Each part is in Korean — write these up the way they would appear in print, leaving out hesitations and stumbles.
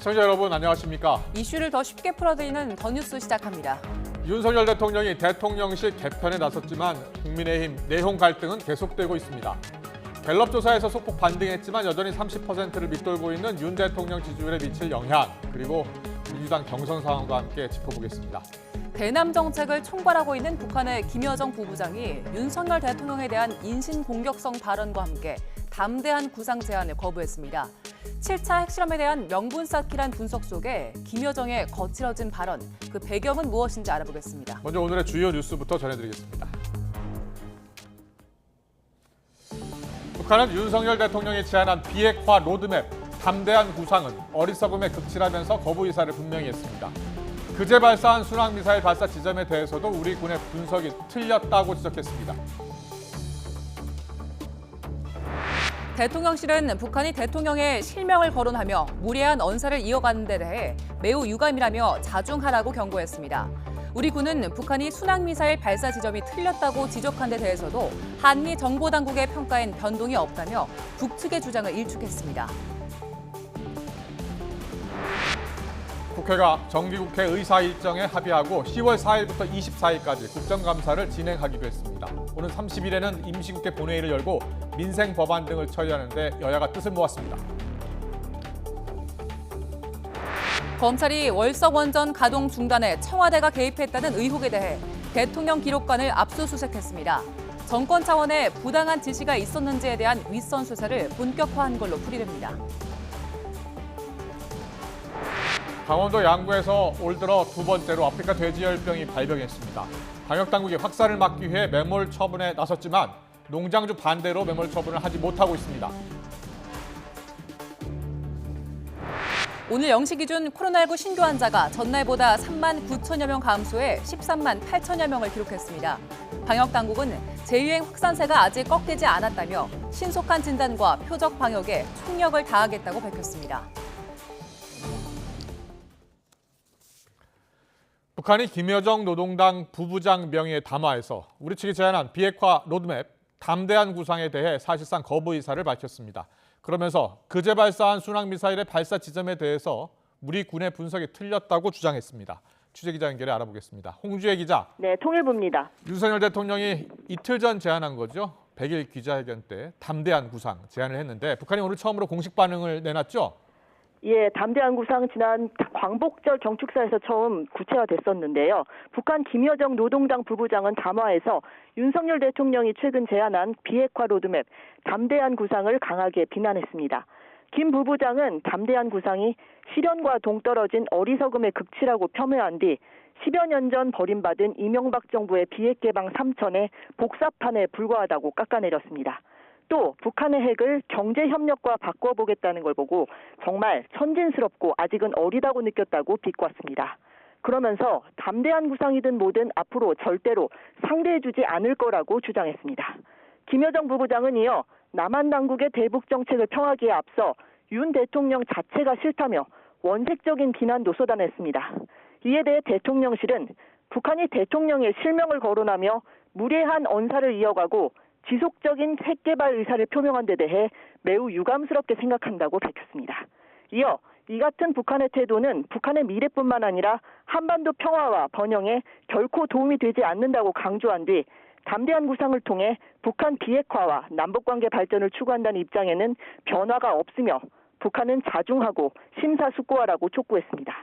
시청자 여러분 안녕하십니까? 이슈를 더 쉽게 풀어드리는 더 뉴스 시작합니다. 윤석열 대통령이 대통령실 개편에 나섰지만 국민의힘 내용 갈등은 계속되고 있습니다. 갤럽 조사에서 소폭 반등했지만 여전히 30%를 밑돌고 있는 윤 대통령 지지율에 미칠 영향, 그리고 민주당 경선 상황과 함께 짚어보겠습니다. 대남 정책을 총괄하고 있는 북한의 김여정 부부장이 윤석열 대통령에 대한 인신공격성 발언과 함께 담대한 구상 제안을 거부했습니다. 7차 핵실험에 대한 명분 쌓기란 분석 속에 김여정의 거칠어진 발언, 그 배경은 무엇인지 알아보겠습니다. 먼저 오늘의 주요 뉴스부터 전해드리겠습니다. 북한은 윤석열 대통령이 제안한 비핵화 로드맵, 담대한 구상은 어리석음에 극치라면서 거부 의사를 분명히 했습니다. 그제 발사한 순항미사일 발사 지점에 대해서도 우리 군의 분석이 틀렸다고 지적했습니다. 대통령실은 북한이 대통령의 실명을 거론하며 무례한 언사를 이어가는 데 대해 매우 유감이라며 자중하라고 경고했습니다. 우리 군은 북한이 순항미사일 발사 지점이 틀렸다고 지적한 데 대해서도 한미 정보당국의 평가엔 변동이 없다며 북측의 주장을 일축했습니다. 국회가 정기국회 의사 일정에 합의하고 10월 4일부터 24일까지 국정감사를 진행하기로 했습니다. 오는 30일에는 임시국회 본회의를 열고 민생 법안 등을 처리하는 데 여야가 뜻을 모았습니다. 검찰이 월석 원전 가동 중단에 청와대가 개입했다는 의혹에 대해 대통령 기록관을 압수수색했습니다. 정권 차원의 부당한 지시가 있었는지에 대한 윗선 수사를 본격화한 걸로 풀이됩니다. 강원도 양구에서 올 들어 두 번째로 아프리카 돼지열병이 발병했습니다. 방역당국이 확산을 막기 위해 매몰 처분에 나섰지만 농장주 반대로 매몰 처분을 하지 못하고 있습니다. 오늘 0시 기준 코로나19 신규 환자가 전날보다 3만 9천여 명 감소해 13만 8천여 명을 기록했습니다. 방역당국은 재유행 확산세가 아직 꺾이지 않았다며 신속한 진단과 표적 방역에 총력을 다하겠다고 밝혔습니다. 북한이 김여정 노동당 부부장 명의의 담화에서 우리 측이 제안한 비핵화 로드맵, 담대한 구상에 대해 사실상 거부 의사를 밝혔습니다. 그러면서 그제 발사한 순항미사일의 발사 지점에 대해서 우리 군의 분석이 틀렸다고 주장했습니다. 취재기자 연결해 알아보겠습니다. 홍주혜 기자. 네, 통일부입니다. 윤석열 대통령이 이틀 전 제안한 거죠. 100일 기자회견 때 담대한 구상 제안을 했는데 북한이 오늘 처음으로 공식 반응을 내놨죠? 예, 담대한 구상 지난 광복절 경축사에서 처음 구체화됐었는데요. 북한 김여정 노동당 부부장은 담화에서 윤석열 대통령이 최근 제안한 비핵화 로드맵, 담대한 구상을 강하게 비난했습니다. 김 부부장은 담대한 구상이 실현과 동떨어진 어리석음의 극치라고 폄훼한 뒤 10여 년 전 버림받은 이명박 정부의 비핵 개방 3천의 복사판에 불과하다고 깎아내렸습니다. 또 북한의 핵을 경제협력과 바꿔보겠다는 걸 보고 정말 천진스럽고 아직은 어리다고 느꼈다고 비꼬았습니다. 그러면서 담대한 구상이든 뭐든 앞으로 절대로 상대해주지 않을 거라고 주장했습니다. 김여정 부부장은 이어 남한 당국의 대북 정책을 평하기에 앞서 윤 대통령 자체가 싫다며 원색적인 비난도 쏟아냈습니다. 이에 대해 대통령실은 북한이 대통령의 실명을 거론하며 무례한 언사를 이어가고 지속적인 핵 개발 의사를 표명한 데 대해 매우 유감스럽게 생각한다고 밝혔습니다. 이어 이 같은 북한의 태도는 북한의 미래뿐만 아니라 한반도 평화와 번영에 결코 도움이 되지 않는다고 강조한 뒤 담대한 구상을 통해 북한 비핵화와 남북관계 발전을 추구한다는 입장에는 변화가 없으며 북한은 자중하고 심사숙고하라고 촉구했습니다.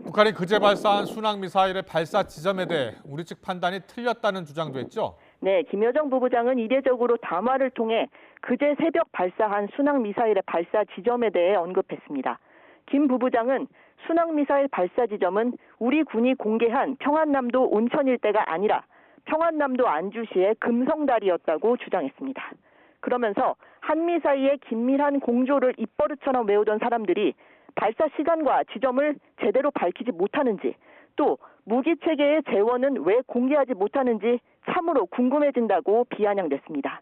북한이 그제 발사한 순항미사일의 발사 지점에 대해 우리 측 판단이 틀렸다는 주장도 했죠? 네, 김여정 부부장은 이례적으로 담화를 통해 그제 새벽 발사한 순항미사일의 발사 지점에 대해 언급했습니다. 김 부부장은 순항미사일 발사 지점은 우리 군이 공개한 평안남도 온천 일대가 아니라 평안남도 안주시의 금성다리였다고 주장했습니다. 그러면서 한미 사이의 긴밀한 공조를 입버릇처럼 외우던 사람들이 발사 시간과 지점을 제대로 밝히지 못하는지, 또 무기체계의 재원은 왜 공개하지 못하는지 참으로 궁금해진다고 비아냥댔습니다.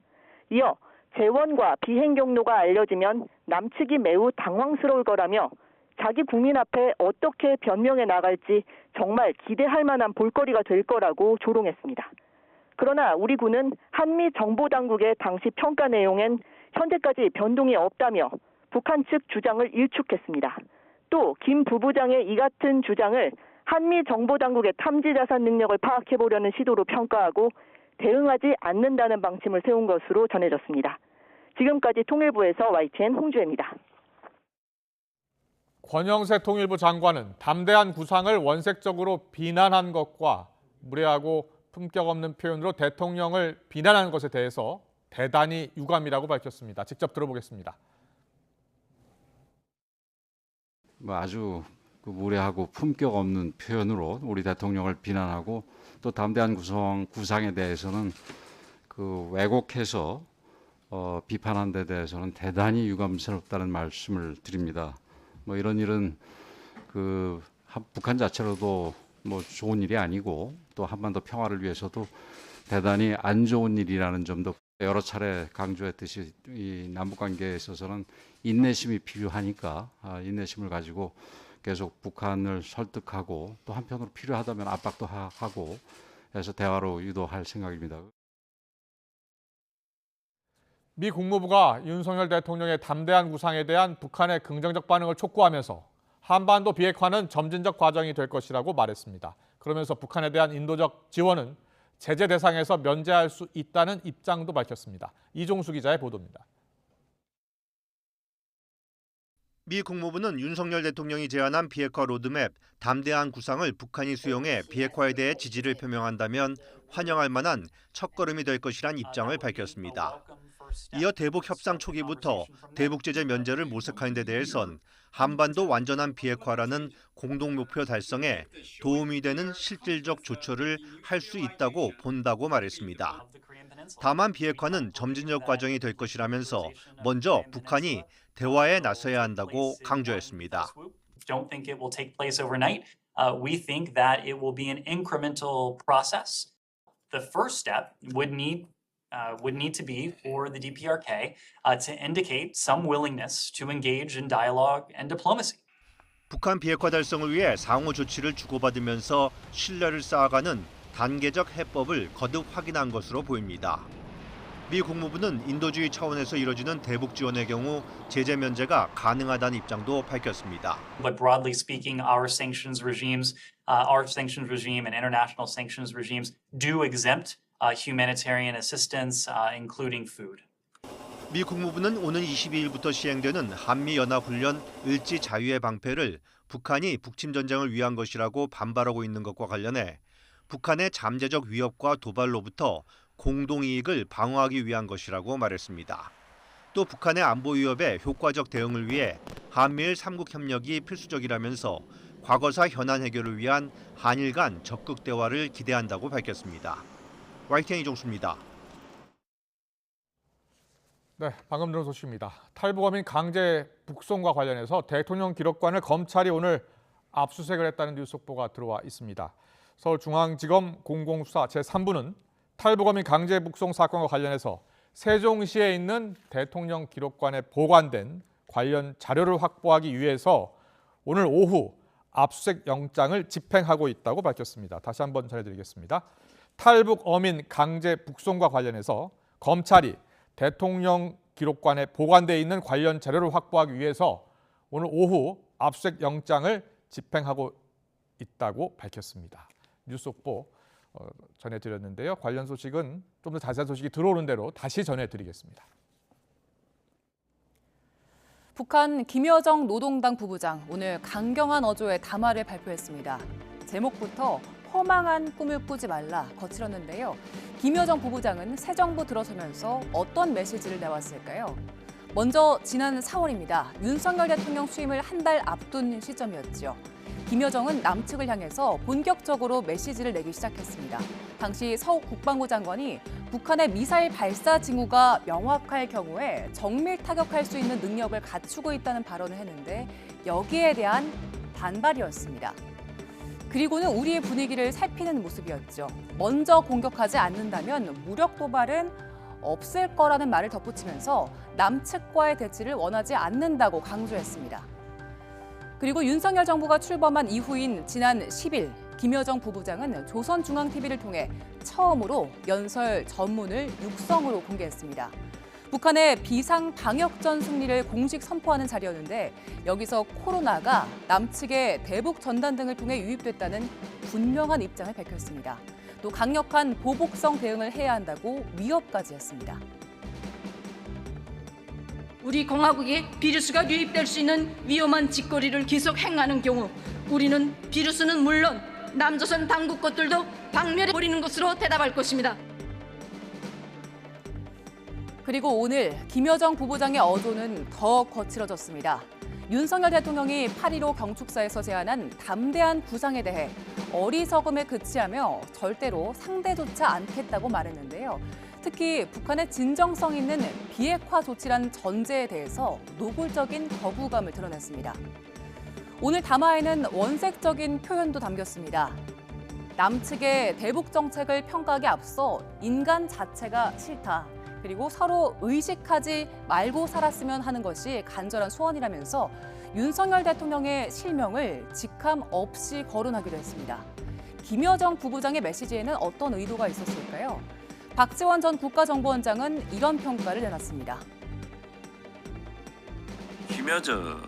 이어 재원과 비행 경로가 알려지면 남측이 매우 당황스러울 거라며 자기 국민 앞에 어떻게 변명해 나갈지 정말 기대할 만한 볼거리가 될 거라고 조롱했습니다. 그러나 우리 군은 한미 정보당국의 당시 평가 내용엔 현재까지 변동이 없다며 북한 측 주장을 일축했습니다. 또 김 부부장의 이 같은 주장을 한미 정보당국의 탐지자산 능력을 파악해보려는 시도로 평가하고 대응하지 않는다는 방침을 세운 것으로 전해졌습니다. 지금까지 통일부에서 YTN 홍주혜입니다. 권영세 통일부 장관은 담대한 구상을 원색적으로 비난한 것과 무례하고 품격 없는 표현으로 대통령을 비난한 것에 대해서 대단히 유감이라고 밝혔습니다. 직접 들어보겠습니다. 아주 무례하고 품격 없는 표현으로 우리 대통령을 비난하고 또 담대한 구상에 대해서는 왜곡해서 비판한 데 대해서는 대단히 유감스럽다는 말씀을 드립니다. 이런 일은 북한 자체로도 좋은 일이 아니고 또 한반도 평화를 위해서도 대단히 안 좋은 일이라는 점도 여러 차례 강조했듯이 이 남북 관계에 있어서는 인내심이 필요하니까 인내심을 가지고 계속 북한을 설득하고 또 한편으로 필요하다면 압박도 하고 해서 대화로 유도할 생각입니다. 미 국무부가 윤석열 대통령의 담대한 구상에 대한 북한의 긍정적 반응을 촉구하면서 한반도 비핵화는 점진적 과정이 될 것이라고 말했습니다. 그러면서 북한에 대한 인도적 지원은 제재 대상에서 면제할 수 있다는 입장도 밝혔습니다. 이종수 기자의 보도입니다. 미 국무부는 윤석열 대통령이 제안한 비핵화 로드맵 담대한 구상을 북한이 수용해 비핵화에 대해 지지를 표명한다면 환영할 만한 첫걸음이 될 것이란 입장을 밝혔습니다. 이어 대북 협상 초기부터 대북 제재 면제를 모색하는 데 대해선 한반도 완전한 비핵화라는 공동 목표 달성에 도움이 되는 실질적 조처를 할 수 있다고 본다고 말했습니다. 다만 비핵화는 점진적 과정이 될 것이라면서 먼저 북한이 대화에 나서야 한다고 강조했습니다. Don't think it will take place overnight. We think that it will be an incremental process. The first step would need to be for the DPRK to indicate some willingness to engage in dialogue and diplomacy. 북한 비핵화 달성을 위해 상호 조치를 주고받으면서 신뢰를 쌓아가는 단계적 해법을 거듭 확인한 것으로 보입니다. 미 국무부는 인도주의 차원에서 이뤄지는 대북 지원의 경우 제재 면제가 가능하다는 입장도 밝혔습니다. But broadly speaking, our sanctions regime and international sanctions regimes do exempt humanitarian assistance, including food. 미 국무부는 오는 22일부터 시행되는 한미연합훈련 을지 자유의 방패를 북한이 북침 전쟁을 위한 것이라고 반발하고 있는 것과 관련해 북한의 잠재적 위협과 도발로부터 공동이익을 방어하기 위한 것이라고 말했습니다. 또 북한의 안보 위협에 효과적 대응을 위해 한미일 3국 협력이 필수적이라면서 과거사 현안 해결을 위한 한일 간 적극 대화를 기대한다고 밝혔습니다. YTN 이종수입니다. 네, 방금 들은 소식입니다. 탈북어민 강제 북송과 관련해서 대통령 기록관을 검찰이 오늘 압수수색을 했다는 뉴스 속보가 들어와 있습니다. 서울중앙지검 공공수사 제3부는 탈북어민 강제 북송 사건과 관련해서 세종시에 있는 대통령 기록관에 보관된 관련 자료를 확보하기 위해서 오늘 오후 압수수색 영장을 집행하고 있다고 밝혔습니다. 다시 한번 전해드리겠습니다. 탈북어민 강제 북송과 관련해서 검찰이 대통령 기록관에 보관돼 있는 관련 자료를 확보하기 위해서 오늘 오후 압수수색 영장을 집행하고 있다고 밝혔습니다. 뉴스 속보 전해드렸는데요. 관련 소식은 좀 더 자세한 소식이 들어오는 대로 다시 전해드리겠습니다. 북한 김여정 노동당 부부장 오늘 강경한 어조의 담화를 발표했습니다. 제목부터 허망한 꿈을 꾸지 말라 거칠었는데요. 김여정 부부장은 새 정부 들어서면서 어떤 메시지를 내왔을까요? 먼저 지난 4월입니다. 윤석열 대통령 취임을 한 달 앞둔 시점이었죠. 김여정은 남측을 향해서 본격적으로 메시지를 내기 시작했습니다. 당시 서 국방부 장관이 북한의 미사일 발사 징후가 명확할 경우에 정밀 타격할 수 있는 능력을 갖추고 있다는 발언을 했는데 여기에 대한 반발이었습니다. 그리고는 우리의 분위기를 살피는 모습이었죠. 먼저 공격하지 않는다면 무력 도발은 없을 거라는 말을 덧붙이면서 남측과의 대치를 원하지 않는다고 강조했습니다. 그리고 윤석열 정부가 출범한 이후인 지난 10일 김여정 부부장은 조선중앙TV를 통해 처음으로 연설 전문을 육성으로 공개했습니다. 북한의 비상 방역전 승리를 공식 선포하는 자리였는데 여기서 코로나가 남측의 대북 전단 등을 통해 유입됐다는 분명한 입장을 밝혔습니다. 또 강력한 보복성 대응을 해야 한다고 위협까지 했습니다. 우리 공화국에 비루스가 유입될 수 있는 위험한 짓거리를 계속 행하는 경우 우리는 비루스는 물론 남조선 당국 것들도 박멸해버리는 것으로 대답할 것입니다. 그리고 오늘 김여정 부부장의 어조는 더 거칠어졌습니다. 윤석열 대통령이 8.15 경축사에서 제안한 담대한 구상에 대해 어리석음에 그치하며 절대로 상대조차 않겠다고 말했는데요. 특히 북한의 진정성 있는 비핵화 조치란 전제에 대해서 노골적인 거부감을 드러냈습니다. 오늘 담화에는 원색적인 표현도 담겼습니다. 남측의 대북 정책을 평가하기 앞서 인간 자체가 싫다. 그리고 서로 의식하지 말고 살았으면 하는 것이 간절한 소원이라면서 윤석열 대통령의 실명을 직함 없이 거론하기도 했습니다. 김여정 부부장의 메시지에는 어떤 의도가 있었을까요? 박지원 전 국가정보원장은 이런 평가를 내놨습니다. 김여정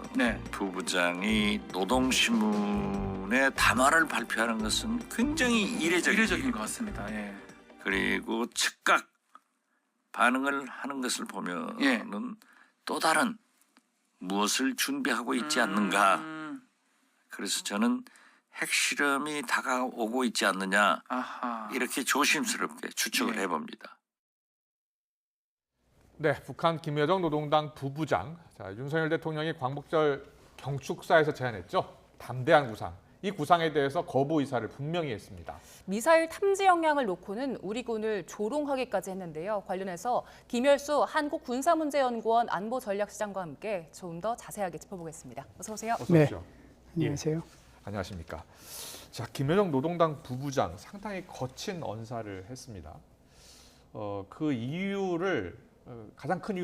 부부장이 노동신문에 담화를 발표하는 것은 굉장히 이례적인 것 같습니다. 예. 그리고 즉각 반응을 하는 것을 보면은 또 다른 무엇을 준비하고 있지 않는가. 그래서 저는 핵실험이 다가오고 있지 않느냐. 이렇게 조심스럽게 추측을 해봅니다. 네, 북한 김여정 노동당 부부장. 자, 윤석열 대통령이 광복절 경축사에서 제안했죠. 담대한 구상. 이 구상에 대해서 거부 의사를 분명히 했습니다. 미사일 탐지 역량을 놓고는 우리 군을 조롱하기까지 했는데요. 관련해서 김열수 한국군사문제연구원 안보전략시장과 함께 좀 더 자세하게 짚어보겠습니다. 어서 오세요. 어서 오십시오. 안녕하세요. 안녕하십니까. 자, 김여정 노동당 부부장 상당히 거친 언사를 했습니다. 그 가장 큰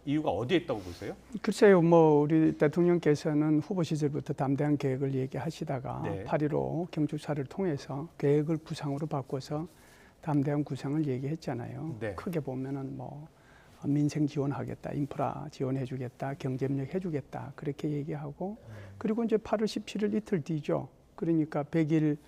이유가 어디에 있다고 보세요? 글쎄요, 우리 대통령께서는 후보 시절부터 담대한 계획을 얘기하시다가 8.15 경축사를 통해서 계획을 구상으로 바꿔서 담대한 구상을 얘기했잖아요. 크게 보면은 민생 지원하겠다, 인프라 지원해주겠다, 경제협력 해주겠다 그렇게 얘기하고 그리고 이제 8월 17일 이틀 뒤죠. 그러니까 100일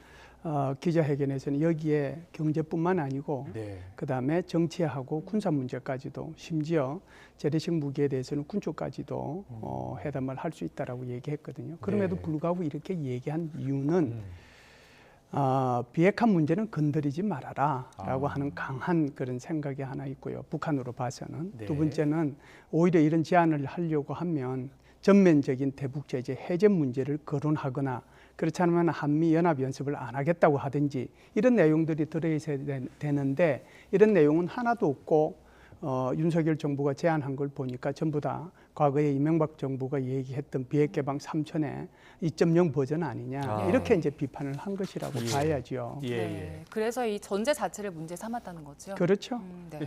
기자회견에서는 여기에 경제뿐만 아니고 그다음에 정치하고 군사 문제까지도 심지어 재래식 무기에 대해서는 군 쪽까지도 회담을 할 수 있다라고 얘기했거든요. 그럼에도 불구하고 이렇게 얘기한 이유는 비핵화 문제는 건드리지 말아라라고 하는 강한 그런 생각이 하나 있고요. 북한으로 봐서는. 두 번째는 오히려 이런 제안을 하려고 하면 전면적인 대북 제재 해제 문제를 거론하거나 그렇지 않으면 한미연합연습을 안 하겠다고 하든지 이런 내용들이 들어있어야 되는데 이런 내용은 하나도 없고 윤석열 정부가 제안한 걸 보니까 전부 다 과거에 이명박 정부가 얘기했던 비핵개방 3천의 2.0 버전 아니냐 이렇게 이제 비판을 한 것이라고 봐야죠. 그래서 이 전제 자체를 문제 삼았다는 거죠. 그렇죠.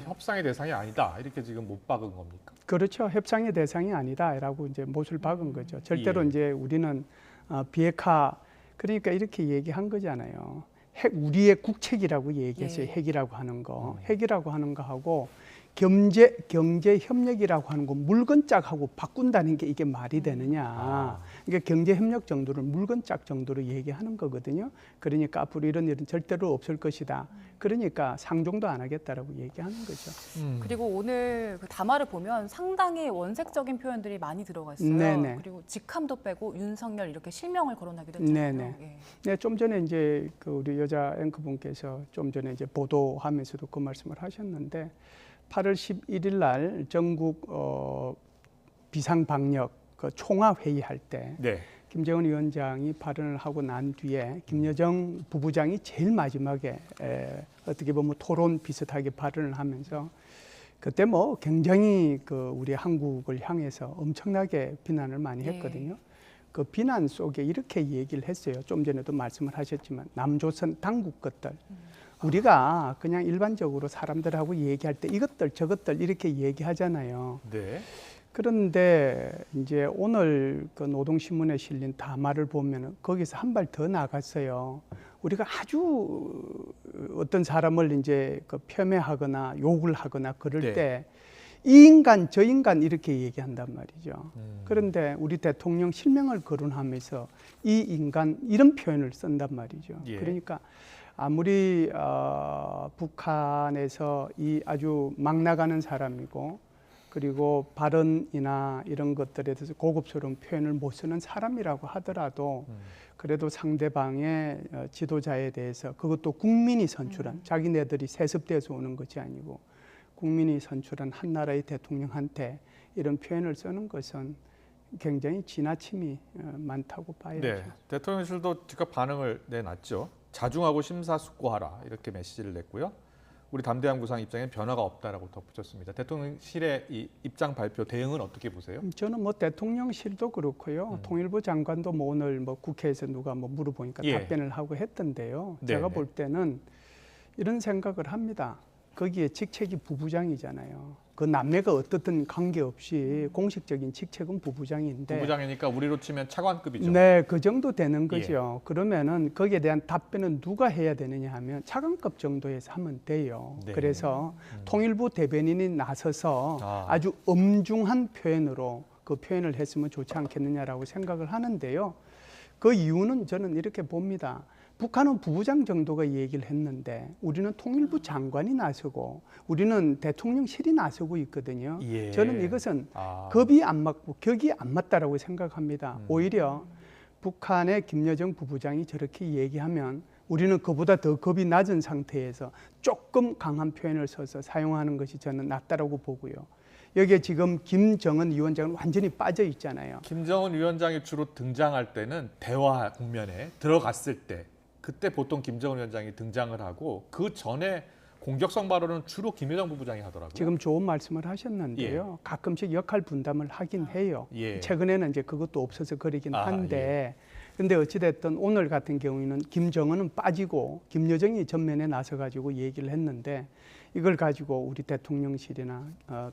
협상의 대상이 아니다 이렇게 지금 못 박은 겁니까? 그렇죠. 협상의 대상이 아니다라고 이제 못을 박은 거죠. 절대로 이제 우리는 비핵화 그러니까 이렇게 얘기한 거잖아요. 우리의 국책이라고 얘기했어요. 핵이라고 하는 거. 핵이라고 하는 거하고 경제 협력이라고 하는 거 물건짝하고 바꾼다는 게 이게 말이 되느냐. 그러니까 경제 협력 정도를 물건짝 정도로 얘기하는 거거든요. 그러니까 앞으로 이런 일은 절대로 없을 것이다. 그러니까 상종도 안 하겠다라고 얘기하는 거죠. 그리고 오늘 그 담화를 보면 상당히 원색적인 표현들이 많이 들어가 있어요. 그리고 직함도 빼고 윤석열 이렇게 실명을 거론하기도 했잖아요. 네, 좀 전에 이제 그 우리 여자 앵커분께서 좀 전에 이제 보도하면서도 그 말씀을 하셨는데 8월 11일 날 전국 비상방역 그 총화회의할 때 김정은 위원장이 발언을 하고 난 뒤에 김여정 부부장이 제일 마지막에 어떻게 보면 토론 비슷하게 발언을 하면서 그때 굉장히 그 우리 한국을 향해서 엄청나게 비난을 많이 했거든요. 그 비난 속에 이렇게 얘기를 했어요. 좀 전에도 말씀을 하셨지만 남조선 당국 것들. 우리가 그냥 일반적으로 사람들하고 얘기할 때 이것들 저것들 이렇게 얘기하잖아요. 그런데 이제 오늘 그 노동신문에 실린 담화를 보면은 거기서 한 발 더 나갔어요. 우리가 아주 어떤 사람을 이제 그 폄훼하거나 욕을 하거나 그럴 때 이 인간 저 인간 이렇게 얘기한단 말이죠. 그런데 우리 대통령 실명을 거론하면서 이 인간 이런 표현을 쓴단 말이죠. 예. 그러니까 아무리 북한에서 이 아주 막 나가는 사람이고 그리고 발언이나 이런 것들에 대해서 고급스러운 표현을 못 쓰는 사람이라고 하더라도 그래도 상대방의 지도자에 대해서 그것도 국민이 선출한 자기네들이 세습돼서 오는 것이 아니고 국민이 선출한 한 나라의 대통령한테 이런 표현을 쓰는 것은 굉장히 지나침이 많다고 봐야죠. 네, 대통령실도 즉각 반응을 내놨죠. 자중하고 심사숙고하라 이렇게 메시지를 냈고요. 우리 담대한 구상 입장에 변화가 없다라고 덧붙였습니다. 대통령실의 이 입장 발표 대응은 어떻게 보세요? 저는 뭐 대통령실도 그렇고요. 통일부 장관도 뭐 오늘 뭐 국회에서 누가 뭐 물어보니까 예. 답변을 하고 했던데요. 네, 제가 네. 볼 때는 이런 생각을 합니다. 거기에 직책이 부부장이잖아요. 그 남매가 어떻든 관계없이 공식적인 직책은 부부장인데 부부장이니까 우리로 치면 차관급이죠. 네, 그 정도 되는 거죠. 그러면은 거기에 대한 답변은 누가 해야 되느냐 하면 차관급 정도에서 하면 돼요. 네. 그래서 통일부 대변인이 나서서 아. 아주 엄중한 표현으로 그 표현을 했으면 좋지 않겠느냐라고 생각을 하는데요. 그 이유는 저는 이렇게 봅니다. 북한은 부부장 정도가 얘기를 했는데 우리는 통일부 장관이 나서고 우리는 대통령실이 나서고 있거든요. 예. 저는 이것은 아. 급이 안 맞고 격이 안 맞다라고 생각합니다. 오히려 북한의 김여정 부부장이 저렇게 얘기하면 우리는 그보다 더 급이 낮은 상태에서 조금 강한 표현을 써서 사용하는 것이 저는 낫다라고 보고요. 여기에 지금 김정은 위원장은 완전히 빠져 있잖아요. 김정은 위원장이 주로 등장할 때는 대화 국면에 들어갔을 때 그때 보통 김정은 위원장이 등장을 하고 그 전에 공격성 발언은 주로 김여정 부부장이 하더라고요. 지금 좋은 말씀을 하셨는데요. 가끔씩 역할 분담을 하긴 해요. 예. 최근에는 이제 그것도 없어서 그러긴 아, 한데 근데 어찌됐든 오늘 같은 경우에는 김정은은 빠지고 김여정이 전면에 나서가지고 얘기를 했는데 이걸 가지고 우리 대통령실이나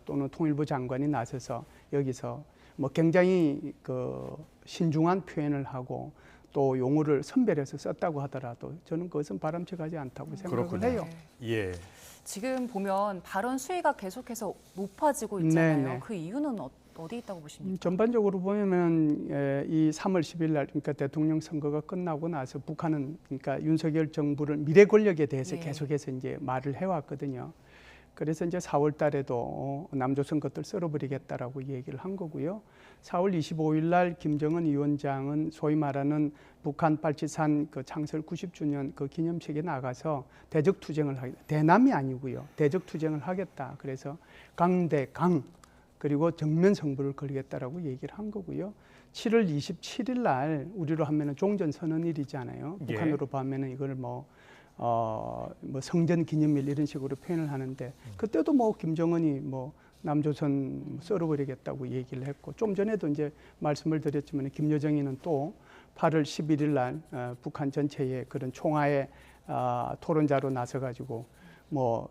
또는 통일부 장관이 나서서 여기서 뭐 굉장히 그 신중한 표현을 하고 또 용어를 선별해서 썼다고 하더라도 저는 그것은 바람직하지 않다고 생각을 그렇군요. 해요. 예. 지금 보면 발언 수위가 계속해서 높아지고 있잖아요. 네네. 그 이유는 어디 있다고 보십니까? 전반적으로 보면 이 3월 10일 날 그러니까 대통령 선거가 끝나고 나서 북한은 그러니까 윤석열 정부를 미래 권력에 대해서 예. 계속해서 이제 말을 해왔거든요. 그래서 이제 4월 달에도 남조선 것들 썰어버리겠다라고 얘기를 한 거고요. 4월 25일 날 김정은 위원장은 소위 말하는 북한 빨치산 그 창설 90주년 그 기념식에 나가서 대적 투쟁을 하겠다. 대남이 아니고요. 대적 투쟁을 하겠다. 그래서 강대강 그리고 정면 승부를 걸겠다라고 얘기를 한 거고요. 7월 27일 날 우리로 하면은 종전 선언일이잖아요. 예. 북한으로 보면은 이걸 뭐 성전 기념일 이런 식으로 표현을 하는데 그때도 뭐 김정은이 뭐 남조선 썰어버리겠다고 얘기를 했고 좀 전에도 이제 말씀을 드렸지만 김여정이는 또 8월 11일 날 북한 전체의 그런 총화의 토론자로 나서가지고 뭐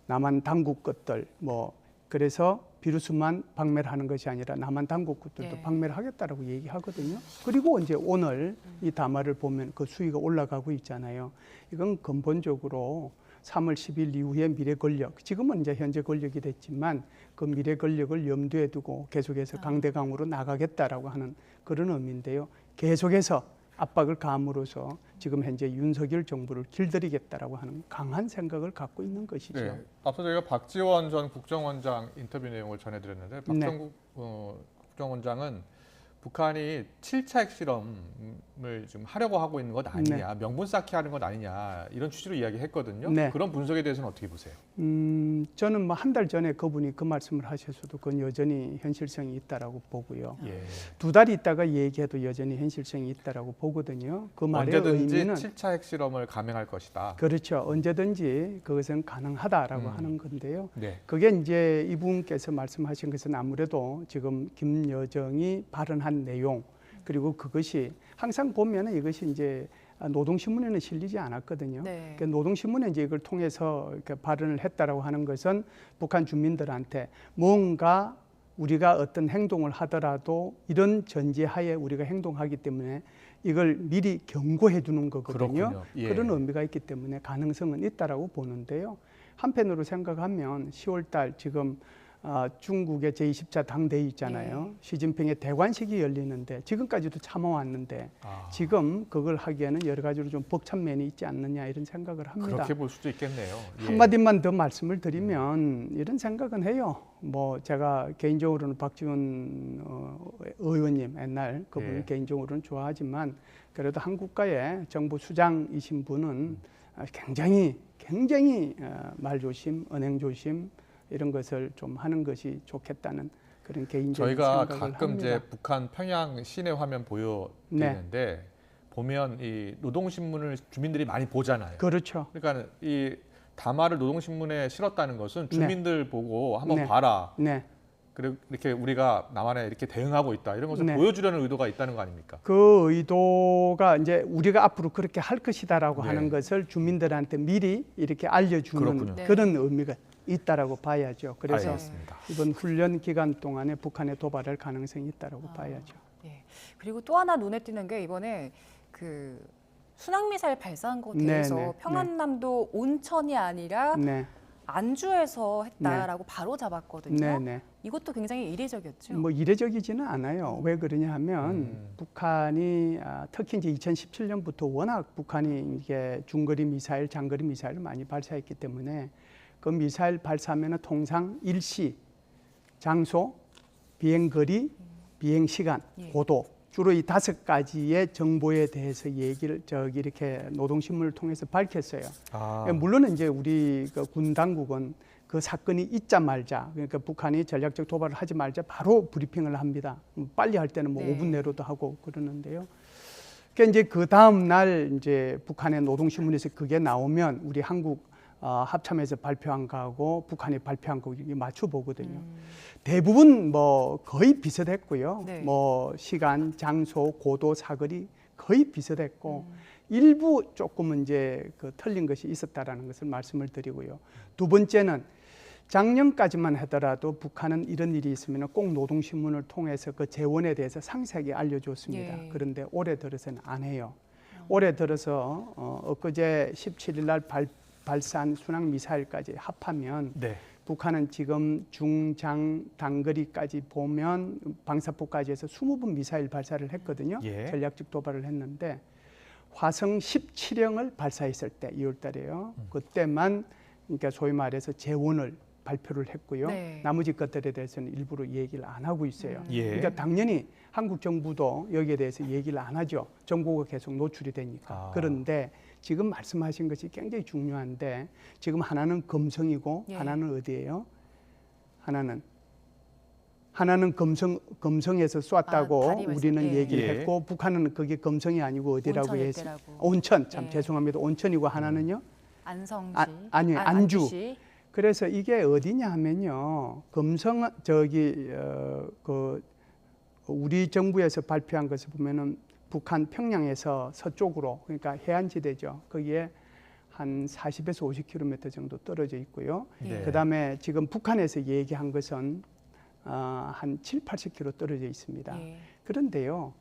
남한 당국 것들 뭐 그래서 비루스만 박멸 하는 것이 아니라 남한 당국 것들도 예. 박멸 하겠다라고 얘기하거든요. 그리고 이제 오늘 이 담화를 보면 그 수위가 올라가고 있잖아요. 이건 근본적으로 3월 10일 이후에 미래 권력, 지금은 이제 현재 권력이 됐지만 그 미래 권력을 염두에 두고 계속해서 강대강으로 나가겠다라고 하는 그런 의미인데요. 계속해서 압박을 가함으로써 지금 현재 윤석열 정부를 길들이겠다라고 하는 강한 생각을 갖고 있는 것이죠. 네. 앞서 저희가 박지원 전 국정원장 인터뷰 내용을 전해드렸는데 박정국 국정원장은 북한이 7차 핵실험을 좀 하려고 하고 있는 것 아니냐, 명분 쌓기 하는 것 아니냐 이런 취지로 이야기했거든요. 네. 그런 분석에 대해서는 어떻게 보세요? 저는 뭐 한 달 전에 그분이 그 말씀을 하셨어도 그건 여전히 현실성이 있다라고 보고요. 예. 2달 있다가 얘기해도 여전히 현실성이 있다라고 보고든요. 그 말의 언제든지 의미는 7차 핵실험을 감행할 것이다. 그렇죠. 언제든지 그것은 가능하다라고 하는 건데요. 네. 그게 이제 이분께서 말씀하신 것은 아무래도 지금 김여정이 발언한 내용 그리고 그것이 항상 보면은 이것이 이제 노동신문에는 실리지 않았거든요. 네. 그러니까 노동신문에 이제 이걸 통해서 이렇게 발언을 했다라고 하는 것은 북한 주민들한테 뭔가 우리가 어떤 행동을 하더라도 이런 전제하에 우리가 행동하기 때문에 이걸 미리 경고해 주는 거거든요. 그렇군요. 예. 그런 의미가 있기 때문에 가능성은 있다라고 보는데요. 한편으로 생각하면 10월 달 지금 중국의 제20차 당대회 있잖아요. 시진핑의 대관식이 열리는데 지금까지도 참아왔는데 지금 그걸 하기에는 여러 가지로 좀 벅찬 면이 있지 않느냐 이런 생각을 합니다. 그렇게 볼 수도 있겠네요. 예. 한마디만 더 말씀을 드리면 이런 생각은 해요. 뭐 제가 개인적으로는 박지원 의원님 옛날 그분 개인적으로는 좋아하지만 그래도 한국가의 정부 수장이신 분은 굉장히 말조심, 언행조심 이런 것을 좀 하는 것이 좋겠다는 그런 개인적인 저희가 생각을 가끔 합니다. 이제 북한 평양 시내 화면 보여드리는데 보면 이 노동신문을 주민들이 많이 보잖아요. 그렇죠. 그러니까 이 담화를 노동신문에 실었다는 것은 주민들 보고 한번 네. 봐라. 네. 그리고 이렇게 우리가 남한에 이렇게 대응하고 있다 이런 것을 네. 보여주려는 의도가 있다는 거 아닙니까? 그 의도가 이제 우리가 앞으로 그렇게 할 것이다라고 네. 하는 것을 주민들한테 미리 이렇게 알려주는 그렇군요. 그런 의미가 있다라고 봐야죠. 그래서 알겠습니다. 이번 훈련 기간 동안에 북한에 도발할 가능성이 있다라고 봐야죠. 예. 그리고 또 하나 눈에 띄는 게 이번에 그 순항미사일 발사한 것에 네, 대해서 네, 평안남도 온천이 아니라 네, 안주에서 했다라고 바로 잡았거든요. 네, 네. 이것도 굉장히 이례적이었죠. 뭐 이례적이지는 않아요. 왜 그러냐 하면 북한이 특히 이제 2017년부터 워낙 북한이 이게 중거리 미사일, 장거리 미사일을 많이 발사했기 때문에 그 미사일 발사하면은 통상 일시, 장소, 비행거리, 비행시간, 고도 주로 이 5가지의 정보에 대해서 얘기를 이렇게 노동신문을 통해서 밝혔어요. 물론 이제 우리 그 군 당국은 그 사건이 있자말자 그러니까 북한이 전략적 도발을 하지 말자 바로 브리핑을 합니다. 빨리 할 때는 뭐 5분 내로도 하고 그러는데요. 그러니까 이제 그 다음 날 이제 북한의 노동신문에서 그게 나오면 우리 한국 합참에서 발표한 거하고 북한이 발표한 거 맞춰 보거든요. 대부분 뭐 거의 비슷했고요. 네. 뭐 시간, 장소, 고도, 사거리 거의 비슷했고 일부 조금은 이제 그 틀린 것이 있었다라는 것을 말씀을 드리고요. 두 번째는 작년까지만 하더라도 북한은 이런 일이 있으면 꼭 노동신문을 통해서 그 재원에 대해서 상세하게 알려줬습니다. 예. 그런데 올해 들어서는 안 해요. 올해 들어서 엊그제 17일 날 발사한 순항 미사일까지 합하면 북한은 지금 중장 단거리까지 보면 방사포까지 해서 20분 미사일 발사를 했거든요. 전략적 도발을 했는데 화성 17형을 발사했을 때 2월 달에요. 그때만 그러니까 소위 말해서 재원을 발표를 했고요. 나머지 것들에 대해서는 일부러 얘기를 안 하고 있어요. 그러니까 당연히 한국 정부도 여기에 대해서 얘기를 안 하죠. 정보가 계속 노출이 되니까. 그런데 지금 말씀하신 것이 굉장히 중요한데 지금 하나는 금성이고 하나는 어디예요? 하나는 금성에서 쐈다고 우리는 얘기를 했고 북한은 그게 금성이 아니고 어디라고 해서 온천 참 죄송합니다. 온천이고 하나는요? 안성시. 아니요. 안주. 안주시. 그래서 이게 어디냐 하면요. 금성 그 우리 정부에서 발표한 것을 보면은 북한 평양에서 서쪽으로 그러니까 해안지대죠. 거기에 한 40에서 50km 정도 떨어져 있고요. 그다음에 지금 북한에서 얘기한 것은 한 7, 80km 떨어져 있습니다. 그런데요.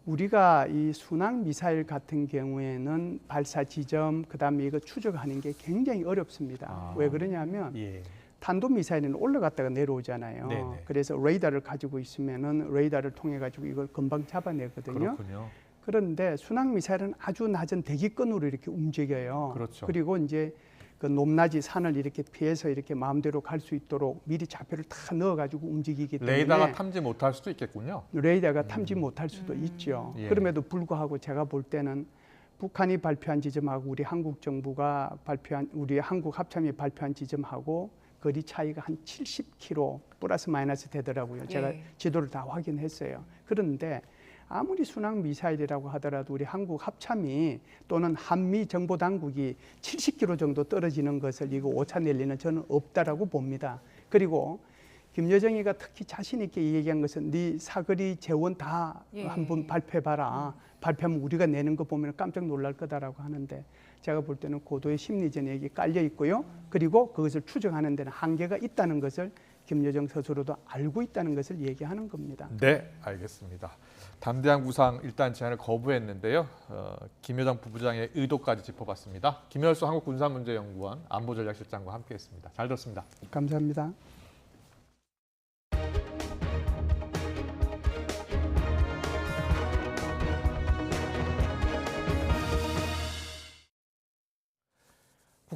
우리가 이 순항 미사일 같은 경우에는 발사 지점 그다음에 이거 추적하는 게 굉장히 어렵습니다. 왜 그러냐면 탄도 미사일은 올라갔다가 내려오잖아요. 그래서 레이더를 가지고 있으면은 레이더를 통해 가지고 이걸 금방 잡아내거든요. 그런데 순항 미사일은 아주 낮은 대기권으로 이렇게 움직여요. 그리고 이제 그 높낮이 산을 이렇게 피해서 이렇게 마음대로 갈 수 있도록 미리 좌표를 다 넣어가지고 움직이기 때문에 레이더가 탐지 못할 수도 있겠군요. 레이더가 탐지 못할 수도 있죠. 그럼에도 불구하고 제가 볼 때는 북한이 발표한 지점하고 우리 한국 정부가 발표한 우리 한국 합참이 발표한 지점하고 거리 차이가 한 70km 플러스 마이너스 되더라고요. 제가 지도를 다 확인했어요. 그런데 아무리 순항 미사일이라고 하더라도 우리 한국 합참이 또는 한미 정보 당국이 70km 정도 떨어지는 것을 이거 오차 낼 리는 저는 없다라고 봅니다. 그리고 김여정이가 특히 자신 있게 얘기한 것은 네 사거리 재원 다 한번 발표해봐라. 발표하면 우리가 내는 거 보면 깜짝 놀랄 거다라고 하는데 제가 볼 때는 고도의 심리전액이 깔려 있고요. 그리고 그것을 추정하는 데는 한계가 있다는 것을 김여정 스스로도 알고 있다는 것을 얘기하는 겁니다. 네, 알겠습니다. 담대한 구상 일단 제안을 거부했는데요. 김여정 부부장의 의도까지 짚어봤습니다. 김열수 한국군사문제연구원 안보전략실장과 함께했습니다. 잘 들었습니다. 감사합니다.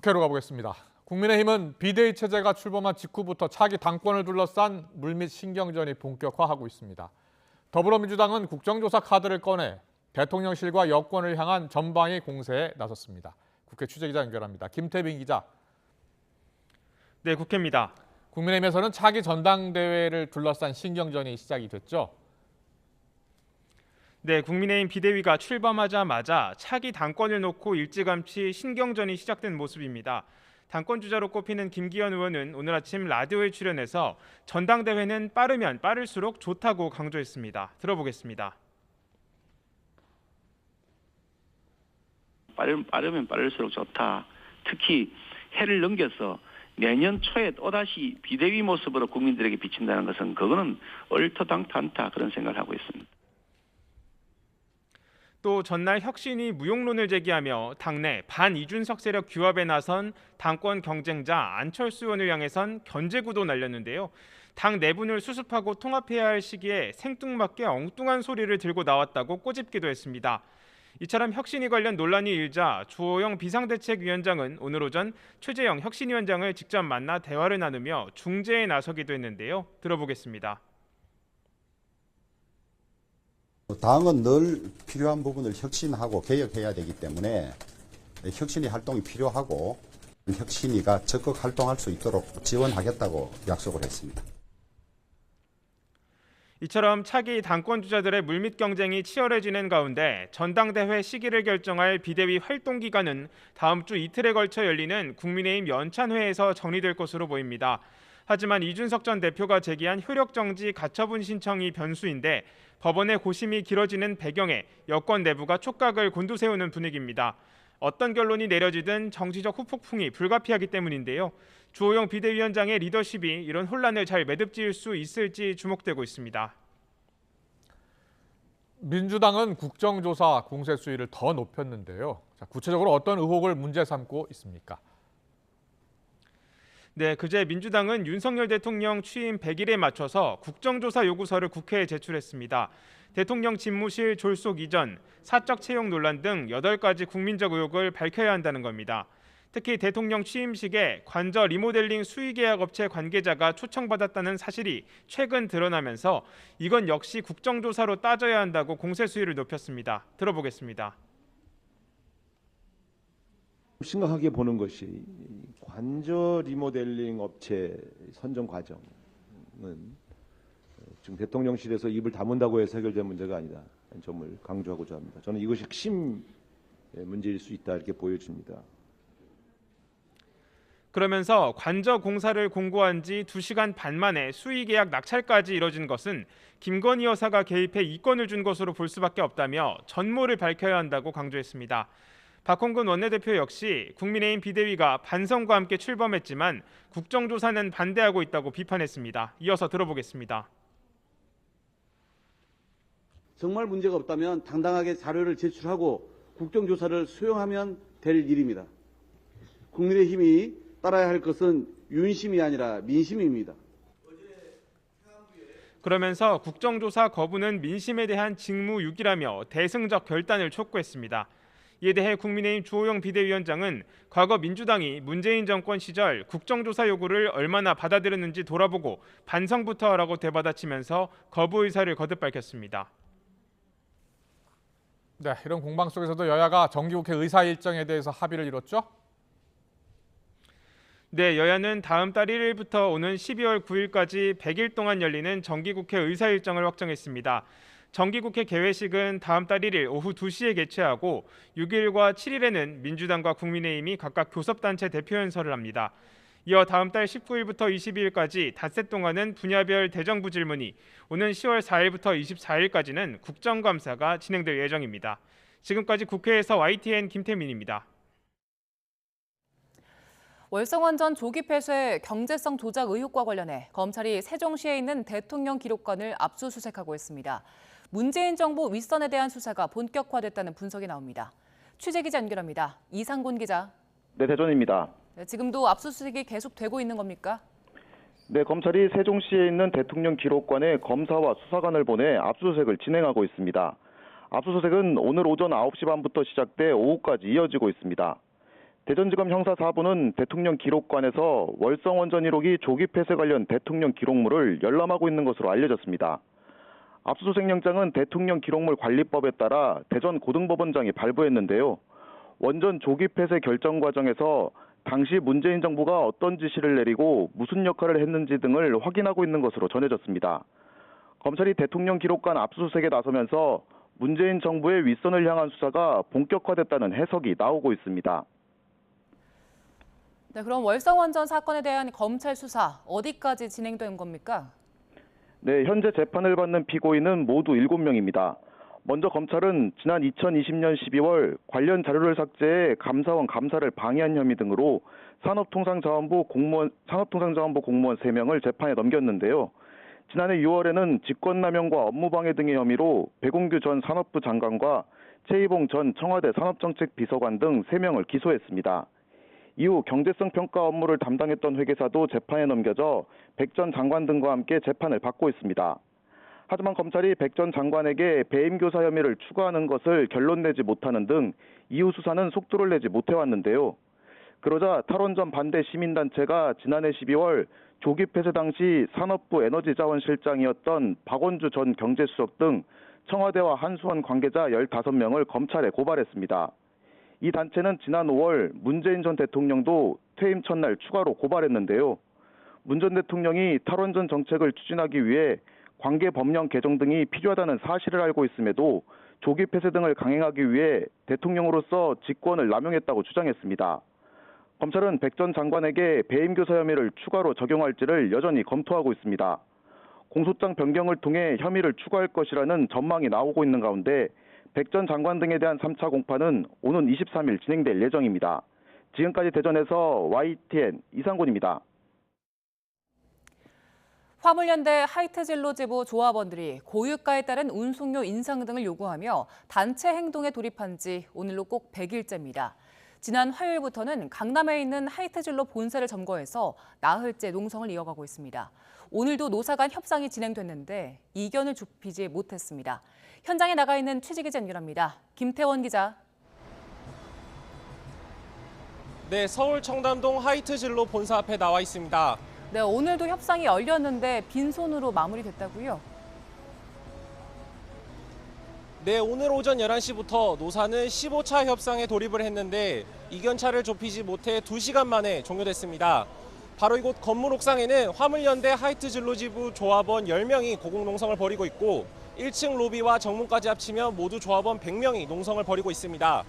국회로 가보겠습니다. 국민의힘은 비대위 체제가 출범한 직후부터 차기 당권을 둘러싼 물밑 신경전이 본격화하고 있습니다. 더불어민주당은 국정조사 카드를 꺼내 대통령실과 여권을 향한 전방위 공세에 나섰습니다. 국회 취재기자 연결합니다. 김태빈 기자. 네, 국회입니다. 국민의힘에서는 차기 전당대회를 둘러싼 신경전이 시작이 됐죠. 네, 국민의힘 비대위가 출범하자마자 차기 당권을 놓고 일찌감치 신경전이 시작된 모습입니다. 당권 주자로 꼽히는 김기현 의원은 오늘 아침 라디오에 출연해서 전당대회는 빠르면 빠를수록 좋다고 강조했습니다. 들어보겠습니다. 빠르면 빠를수록 좋다. 특히 해를 넘겨서 내년 초에 또다시 비대위 모습으로 국민들에게 비친다는 것은 그거는 얼토당토않다 그런 생각을 하고 있습니다. 또 전날 혁신이 무용론을 제기하며 당내 반이준석 세력 규합에 나선 당권 경쟁자 안철수 의원을 향해선 견제구도 날렸는데요. 당 내분을 수습하고 통합해야 할 시기에 생뚱맞게 엉뚱한 소리를 들고 나왔다고 꼬집기도 했습니다. 이처럼 혁신이 관련 논란이 일자 주호영 비상대책위원장은 오늘 오전 최재형 혁신위원장을 직접 만나 대화를 나누며 중재에 나서기도 했는데요. 들어보겠습니다. 당은 늘 필요한 부분을 혁신하고 개혁해야 되기 때문에 혁신위 활동이 필요하고 혁신위가 적극 활동할 수 있도록 지원하겠다고 약속을 했습니다. 이처럼 차기 당권 주자들의 물밑 경쟁이 치열해지는 가운데 전당대회 시기를 결정할 비대위 활동 기간은 다음 주 이틀에 걸쳐 열리는 국민의힘 연찬회에서 정리될 것으로 보입니다. 하지만 이준석 전 대표가 제기한 효력정지 가처분 신청이 변수인데 법원의 고심이 길어지는 배경에 여권 내부가 촉각을 곤두세우는 분위기입니다. 어떤 결론이 내려지든 정치적 후폭풍이 불가피하기 때문인데요. 주호영 비대위원장의 리더십이 이런 혼란을 잘 매듭지을 수 있을지 주목되고 있습니다. 민주당은 국정조사 공세 수위를 더 높였는데요. 구체적으로 어떤 의혹을 문제 삼고 있습니까? 네, 그제 민주당은 윤석열 대통령 취임 100일에 맞춰서 국정조사 요구서를 국회에 제출했습니다. 대통령 집무실 졸속 이전, 사적 채용 논란 등 8가지 국민적 의혹을 밝혀야 한다는 겁니다. 특히 대통령 취임식에 관저 리모델링 수의계약업체 관계자가 초청받았다는 사실이 최근 드러나면서 이건 역시 국정조사로 따져야 한다고 공세 수위를 높였습니다. 들어보겠습니다. 심각하게 보는 것이 관저 리모델링 업체 선정 과정은 지금 대통령실에서 입을 다문다고 해서 해결된 문제가 아니다. 점을 강조하고자 합니다. 저는 이것이 핵심 문제일 수 있다 이렇게 보여집니다. 그러면서 관저 공사를 공고한 지 2시간 반 만에 수의계약 낙찰까지 이뤄진 것은 김건희 여사가 개입해 이권을 준 것으로 볼 수밖에 없다며 전모를 밝혀야 한다고 강조했습니다. 박홍근 원내대표 역시 국민의힘 비대위가 반성과 함께 출범했지만 국정조사는 반대하고 있다고 비판했습니다. 이어서 들어보겠습니다. 정말 문제가 없다면 당당하게 자료를 제출하고 국정조사를 수용하면 될 일입니다. 국민의힘이 따라야 할 것은 윤심이 아니라 민심입니다. 그러면서 국정조사 거부는 민심에 대한 직무유기라며 대승적 결단을 촉구했습니다. 이에 대해 국민의힘 주호영 비대위원장은 과거 민주당이 문재인 정권 시절 국정조사 요구를 얼마나 받아들였는지 돌아보고 반성부터 하라고 되받아치면서 거부 의사를 거듭 밝혔습니다. 네, 이런 공방 속에서도 여야가 정기국회 의사 일정에 대해서 합의를 이뤘죠? 네, 여야는 다음 달 1일부터 오는 12월 9일까지 100일 동안 열리는 정기국회 의사 일정을 확정했습니다. 정기국회 개회식은 다음 달 1일 오후 2시에 개최하고 6일과 7일에는 민주당과 국민의힘이 각각 교섭단체 대표연설을 합니다. 이어 다음 달 19일부터 22일까지 닷새 동안은 분야별 대정부 질문이, 오는 10월 4일부터 24일까지는 국정감사가 진행될 예정입니다. 지금까지 국회에서 YTN 김태민입니다. 월성원전 조기 폐쇄 경제성 조작 의혹과 관련해 검찰이 세종시에 있는 대통령 기록관을 압수수색하고 있습니다. 문재인 정부 윗선에 대한 수사가 본격화됐다는 분석이 나옵니다. 취재기자 연결합니다. 이상곤 기자. 네, 대전입니다. 네, 지금도 압수수색이 계속되고 있는 겁니까? 네, 검찰이 세종시에 있는 대통령 기록관에 검사와 수사관을 보내 압수수색을 진행하고 있습니다. 압수수색은 오늘 오전 9시 반부터 시작돼 오후까지 이어지고 있습니다. 대전지검 형사4부는 대통령 기록관에서 월성원전 1호기 조기 폐쇄 관련 대통령 기록물을 열람하고 있는 것으로 알려졌습니다. 압수수색 영장은 대통령 기록물 관리법에 따라 대전 고등법원장이 발부했는데요. 원전 조기 폐쇄 결정 과정에서 당시 문재인 정부가 어떤 지시를 내리고 무슨 역할을 했는지 등을 확인하고 있는 것으로 전해졌습니다. 검찰이 대통령 기록관 압수수색에 나서면서 문재인 정부의 윗선을 향한 수사가 본격화됐다는 해석이 나오고 있습니다. 네, 그럼 월성원전 사건에 대한 검찰 수사 어디까지 진행된 겁니까? 네, 현재 재판을 받는 피고인은 모두 7명입니다. 먼저 검찰은 지난 2020년 12월 관련 자료를 삭제해 감사원 감사를 방해한 혐의 등으로 산업통상자원부 공무원 3명을 재판에 넘겼는데요. 지난해 6월에는 직권남용과 업무방해 등의 혐의로 백운규 전 산업부 장관과 최희봉 전 청와대 산업정책비서관 등 3명을 기소했습니다. 이후 경제성 평가 업무를 담당했던 회계사도 재판에 넘겨져 백 전 장관 등과 함께 재판을 받고 있습니다. 하지만 검찰이 백 전 장관에게 배임교사 혐의를 추가하는 것을 결론내지 못하는 등 이후 수사는 속도를 내지 못해왔는데요. 그러자 탈원전 반대 시민단체가 지난해 12월 조기 폐쇄 당시 산업부 에너지자원실장이었던 박원주 전 경제수석 등 청와대와 한수원 관계자 15명을 검찰에 고발했습니다. 이 단체는 지난 5월 문재인 전 대통령도 퇴임 첫날 추가로 고발했는데요. 문 전 대통령이 탈원전 정책을 추진하기 위해 관계 법령 개정 등이 필요하다는 사실을 알고 있음에도 조기 폐쇄 등을 강행하기 위해 대통령으로서 직권을 남용했다고 주장했습니다. 검찰은 백 전 장관에게 배임교사 혐의를 추가로 적용할지를 여전히 검토하고 있습니다. 공소장 변경을 통해 혐의를 추가할 것이라는 전망이 나오고 있는 가운데 백 전 장관 등에 대한 3차 공판은 오는 23일 진행될 예정입니다. 지금까지 대전에서 YTN 이상곤입니다. 화물연대 하이트진로 지부 조합원들이 고유가에 따른 운송료 인상 등을 요구하며 단체 행동에 돌입한 지 오늘로 꼭 100일째입니다. 지난 화요일부터는 강남에 있는 하이트진로 본사를 점거해서 나흘째 농성을 이어가고 있습니다. 오늘도 노사 간 협상이 진행됐는데 이견을 좁히지 못했습니다. 현장에 나가 있는 취재기자 연결합니다. 김태원 기자. 네, 서울 청담동 하이트진로 본사 앞에 나와 있습니다. 네, 오늘도 협상이 열렸는데 빈손으로 마무리됐다고요? 네, 오늘 오전 11시부터 노사는 15차 협상에 돌입을 했는데 이견차를 좁히지 못해 2시간 만에 종료됐습니다. 바로 이곳 건물 옥상에는 화물연대 하이트진로 지부 조합원 10명이 고공농성을 벌이고 있고 1층 로비와 정문까지 합치면 모두 조합원 100명이 농성을 벌이고 있습니다.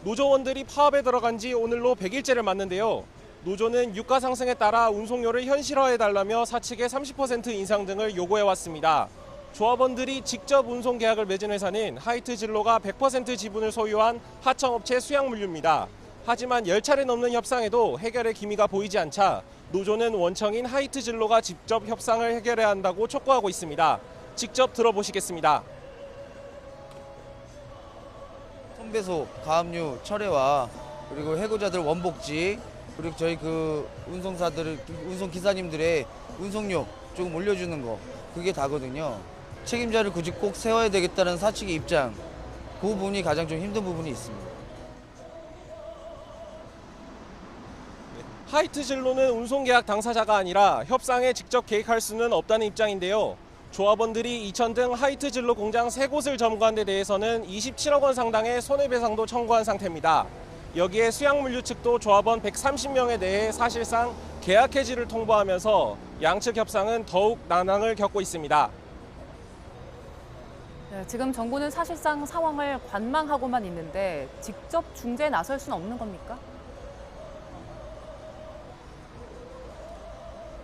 노조원들이 파업에 들어간 지 오늘로 100일째를 맞는데요. 노조는 유가 상승에 따라 운송료를 현실화해달라며 사측에 30% 인상 등을 요구해왔습니다. 조합원들이 직접 운송 계약을 맺은 회사는 하이트진로가 100% 지분을 소유한 하청업체 수양물류입니다. 하지만 10차례 넘는 협상에도 해결의 기미가 보이지 않자 노조는 원청인 하이트진로가 직접 협상을 해결해야 한다고 촉구하고 있습니다. 직접 들어보시겠습니다. 선배소, 가압류, 철회와 그리고 해고자들 원복지 그리고 저희 운송사들, 운송기사님들의 운송료 조금 올려주는 거 그게 다거든요. 책임자를 굳이 꼭 세워야 되겠다는 사측의 입장 그 부분이 가장 좀 힘든 부분이 있습니다. 하이트진로는 운송계약 당사자가 아니라 협상에 직접 개입할 수는 없다는 입장인데요. 조합원들이 이천 등 하이트진로 공장 3곳을 점거한 데 대해서는 27억 원 상당의 손해배상도 청구한 상태입니다. 여기에 수양물류 측도 조합원 130명에 대해 사실상 계약 해지를 통보하면서 양측 협상은 더욱 난항을 겪고 있습니다. 네, 지금 정부는 사실상 상황을 관망하고만 있는데 직접 중재에 나설 수는 없는 겁니까?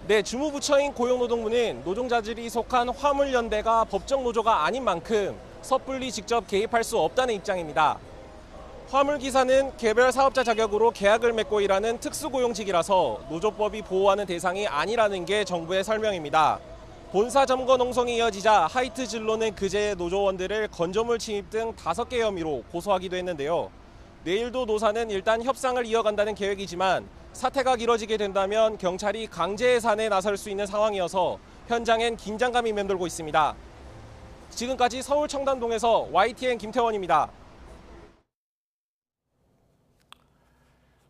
네, 주무부처인 고용노동부는 노동자들이 속한 화물연대가 법정 노조가 아닌 만큼 섣불리 직접 개입할 수 없다는 입장입니다. 화물기사는 개별 사업자 자격으로 계약을 맺고 일하는 특수고용직이라서 노조법이 보호하는 대상이 아니라는 게 정부의 설명입니다. 본사 점거 농성이 이어지자 하이트진로는 그제 노조원들을 건조물 침입 등 5개 혐의로 고소하기도 했는데요. 내일도 노사는 일단 협상을 이어간다는 계획이지만 사태가 길어지게 된다면 경찰이 강제 해산에 나설 수 있는 상황이어서 현장엔 긴장감이 맴돌고 있습니다. 지금까지 서울 청담동에서 YTN 김태원입니다.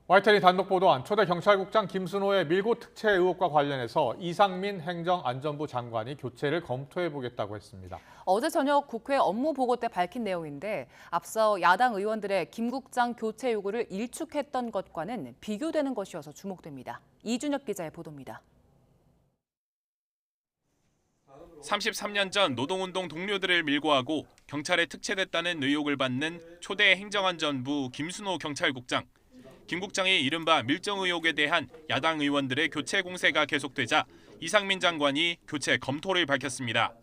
YTN이 단독 보도한 초대 경찰국장 김순호의 밀고 특채 의혹과 관련해서 이상민 행정안전부 장관이 교체를 검토해보겠다고 했습니다. 어제 저녁 국회 업무 보고 때 밝힌 내용인데 앞서 야당 의원들의 김 국장 교체 요구를 일축했던 것과는 비교되는 것이어서 주목됩니다. 이준혁 기자의 보도입니다. 33년 전 노동운동 동료들을 밀고하고 경찰에 특채됐다는 의혹을 받는 초대 행정안전부 김순호 경찰국장. 김 국장의 이른바 밀정 의혹에 대한 야당 의원들의 교체 공세가 계속되자 이상민 장관이 교체 검토를 밝혔습니다.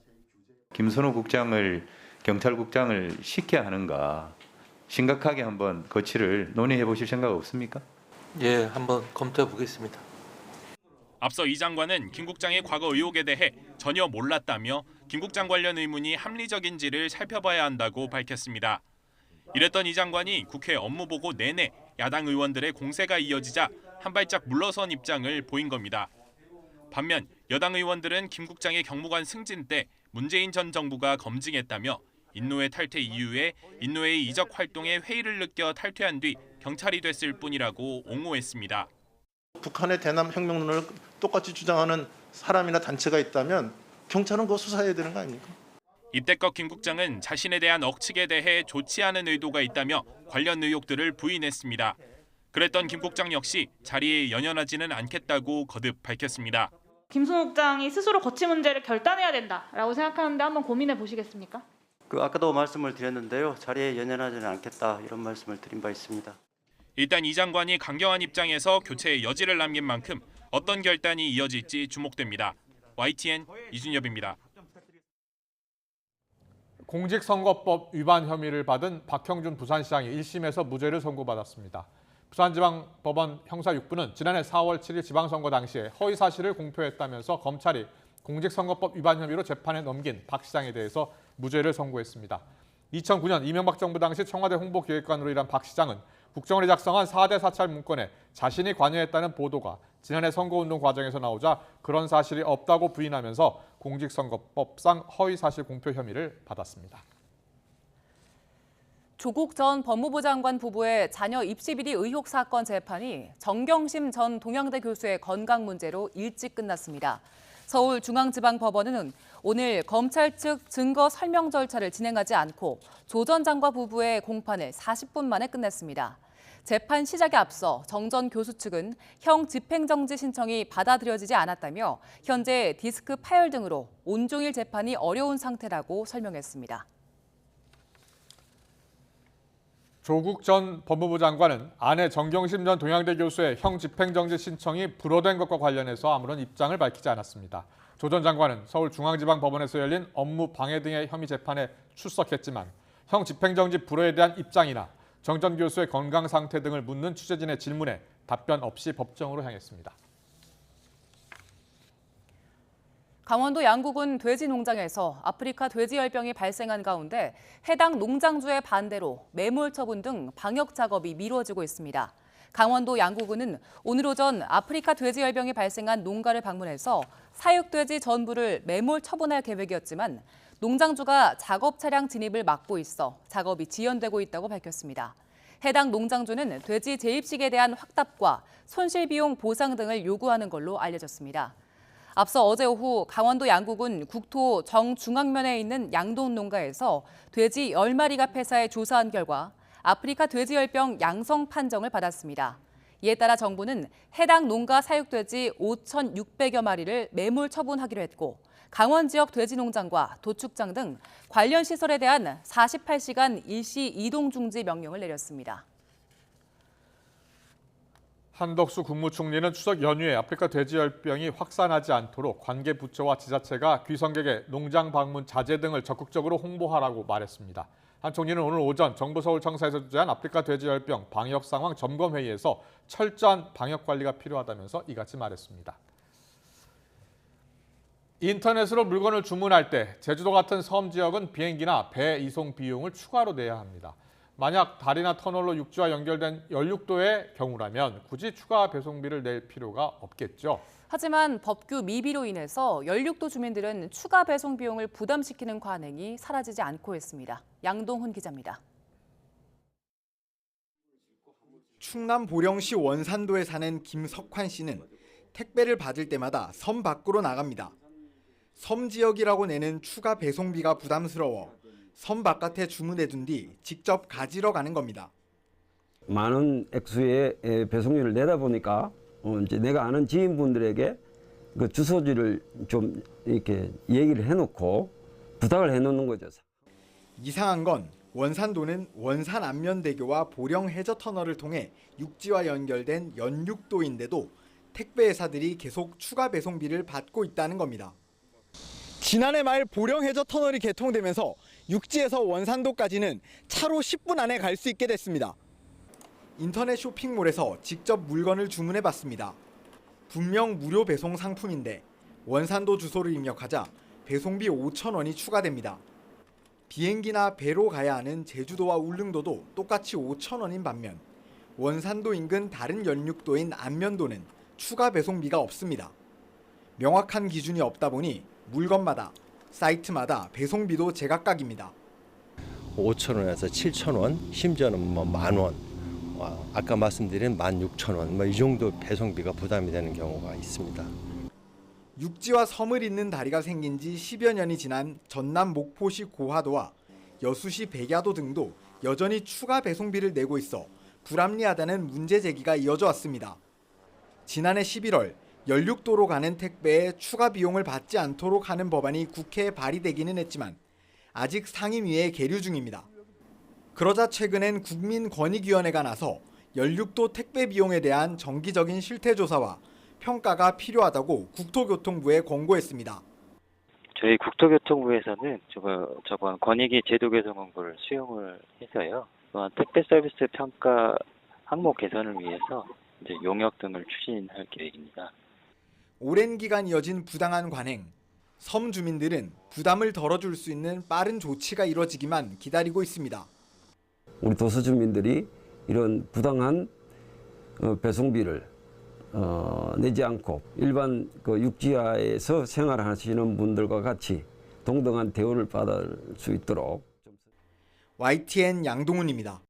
김순호 국장을 경찰국장을 시켜야 하는가 심각하게 한번 거치를 논의해 보실 생각 없습니까? 예, 한번 검토해 보겠습니다. 앞서 이 장관은 김 국장의 과거 의혹에 대해 전혀 몰랐다며 김 국장 관련 의문이 합리적인지를 살펴봐야 한다고 밝혔습니다. 이랬던 이 장관이 국회 업무보고 내내 야당 의원들의 공세가 이어지자 한 발짝 물러선 입장을 보인 겁니다. 반면 여당 의원들은 김 국장의 경무관 승진 때 문재인 전 정부가 검증했다며 인노회 탈퇴 이후에 인노회의 이적 활동에 회의를 느껴 탈퇴한 뒤 경찰이 됐을 뿐이라고 옹호했습니다. 북한의 대남 혁명론을 똑같이 주장하는 사람이나 단체가 있다면 경찰은 그거 수사해야 되는 거 아닙니까? 이때껏 김 국장은 자신에 대한 억측에 대해 좋지 않은 의도가 있다며 관련 의혹들을 부인했습니다. 그랬던 김 국장 역시 자리에 연연하지는 않겠다고 거듭 밝혔습니다. 김순호 국장이 스스로 거취 문제를 결단해야 된다라고 생각하는데 한번 고민해 보시겠습니까? 아까도 말씀을 드렸는데요. 자리에 연연하지는 않겠다 이런 말씀을 드린 바 있습니다. 일단 이 장관이 강경한 입장에서 교체의 여지를 남긴 만큼 어떤 결단이 이어질지 주목됩니다. YTN 이준엽입니다. 공직선거법 위반 혐의를 받은 박형준 부산시장이 1심에서 무죄를 선고받았습니다. 부산지방법원 형사 6부는 지난해 4월 7일 지방선거 당시에 허위 사실을 공표했다면서 검찰이 공직선거법 위반 혐의로 재판에 넘긴 박 시장에 대해서 무죄를 선고했습니다. 2009년 이명박 정부 당시 청와대 홍보기획관으로 일한 박 시장은 국정원이 작성한 4대 사찰 문건에 자신이 관여했다는 보도가 지난해 선거운동 과정에서 나오자 그런 사실이 없다고 부인하면서 공직선거법상 허위사실 공표 혐의를 받았습니다. 조국 전 법무부 장관 부부의 자녀 입시 비리 의혹 사건 재판이 정경심 전 동양대 교수의 건강 문제로 일찍 끝났습니다. 서울중앙지방법원은 오늘 검찰 측 증거 설명 절차를 진행하지 않고 조 전 장관 부부의 공판을 40분 만에 끝냈습니다. 재판 시작에 앞서 정 전 교수 측은 형 집행정지 신청이 받아들여지지 않았다며 현재 디스크 파열 등으로 온종일 재판이 어려운 상태라고 설명했습니다. 조국 전 법무부 장관은 아내 정경심 전 동양대 교수의 형 집행정지 신청이 불허된 것과 관련해서 아무런 입장을 밝히지 않았습니다. 조 전 장관은 서울중앙지방법원에서 열린 업무 방해 등의 혐의 재판에 출석했지만 형 집행정지 불허에 대한 입장이나 정 전 교수의 건강 상태 등을 묻는 취재진의 질문에 답변 없이 법정으로 향했습니다. 강원도 양구군 돼지 농장에서 아프리카 돼지열병이 발생한 가운데 해당 농장주의 반대로 매몰 처분 등 방역 작업이 미뤄지고 있습니다. 강원도 양구군은 오늘 오전 아프리카 돼지열병이 발생한 농가를 방문해서 사육돼지 전부를 매몰 처분할 계획이었지만 농장주가 작업 차량 진입을 막고 있어 작업이 지연되고 있다고 밝혔습니다. 해당 농장주는 돼지 재입식에 대한 확답과 손실비용 보상 등을 요구하는 걸로 알려졌습니다. 앞서 어제 오후 강원도 양구군 국토 정중앙면에 있는 양돈 농가에서 돼지 10마리가 폐사해 조사한 결과 아프리카 돼지열병 양성 판정을 받았습니다. 이에 따라 정부는 해당 농가 사육돼지 5,600여 마리를 매몰 처분하기로 했고 강원 지역 돼지 농장과 도축장 등 관련 시설에 대한 48시간 일시 이동 중지 명령을 내렸습니다. 한덕수 국무총리는 추석 연휴에 아프리카 돼지열병이 확산하지 않도록 관계 부처와 지자체가 귀성객의 농장 방문 자제 등을 적극적으로 홍보하라고 말했습니다. 한 총리는 오늘 오전 정부 서울청사에서 주재한 아프리카 돼지열병 방역 상황 점검 회의에서 철저한 방역 관리가 필요하다면서 이같이 말했습니다. 인터넷으로 물건을 주문할 때 제주도 같은 섬 지역은 비행기나 배 이송 비용을 추가로 내야 합니다. 만약 다리나 터널로 육지와 연결된 연륙도의 경우라면 굳이 추가 배송비를 낼 필요가 없겠죠. 하지만 법규 미비로 인해서 연륙도 주민들은 추가 배송 비용을 부담시키는 관행이 사라지지 않고 있습니다. 양동훈 기자입니다. 충남 보령시 원산도에 사는 김석환 씨는 택배를 받을 때마다 섬 밖으로 나갑니다. 섬 지역이라고 내는 추가 배송비가 부담스러워 섬 바깥에 주문해둔 뒤 직접 가지러 가는 겁니다. 많은 액수의 배송료를 내다 보니까 이제 내가 아는 지인분들에게 그 주소지를 좀 이렇게 얘기를 해놓고 부탁을 해놓는 거죠. 이상한 건 원산도는 원산 안면대교와 보령 해저터널을 통해 육지와 연결된 연육도인데도 택배 회사들이 계속 추가 배송비를 받고 있다는 겁니다. 지난해 말 보령 해저터널이 개통되면서 육지에서 원산도까지는 차로 10분 안에 갈 수 있게 됐습니다. 인터넷 쇼핑몰에서 직접 물건을 주문해봤습니다. 분명 무료 배송 상품인데 원산도 주소를 입력하자 배송비 5,000원이 추가됩니다. 비행기나 배로 가야 하는 제주도와 울릉도도 똑같이 5,000원인 반면 원산도 인근 다른 연육도인 안면도는 추가 배송비가 없습니다. 명확한 기준이 없다 보니 물건마다 사이트마다 배송비도 제각각입니다. 5,000원에서 7,000원, 심지어는 뭐 10,000원, 아까 말씀드린 16,000원, 뭐 이 정도 배송비가 부담이 되는 경우가 있습니다. 육지와 섬을 잇는 다리가 생긴 지 10여 년이 지난 전남 목포시 고화도와 여수시 백야도 등도 여전히 추가 배송비를 내고 있어 불합리하다는 문제 제기가 이어져 왔습니다. 지난해 11월 연육도로 가는 택배에 추가 비용을 받지 않도록 하는 법안이 국회에 발의되기는 했지만 아직 상임위에 계류 중입니다. 그러자 최근엔 국민권익위원회가 나서 연육도 택배 비용에 대한 정기적인 실태조사와 평가가 필요하다고 국토교통부에 권고했습니다. 저희 국토교통부에서는 저번 권익위 제도 개선 권고를 수용을 해서요. 또한 택배 서비스 평가 항목 개선을 위해서 이제 용역 등을 추진할 계획입니다. 오랜 기간 이어진 부당한 관행, 섬 주민들은 부담을 덜어줄 수 있는 빠른 조치가 이뤄지기만 기다리고 있습니다. 우리 도서 주민들이 이런 부당한 배송비를 내지 않고 일반 그 육지하에서 생활하시는 분들과 같이 동등한 대우를 받을 수 있도록. YTN 양동훈입니다.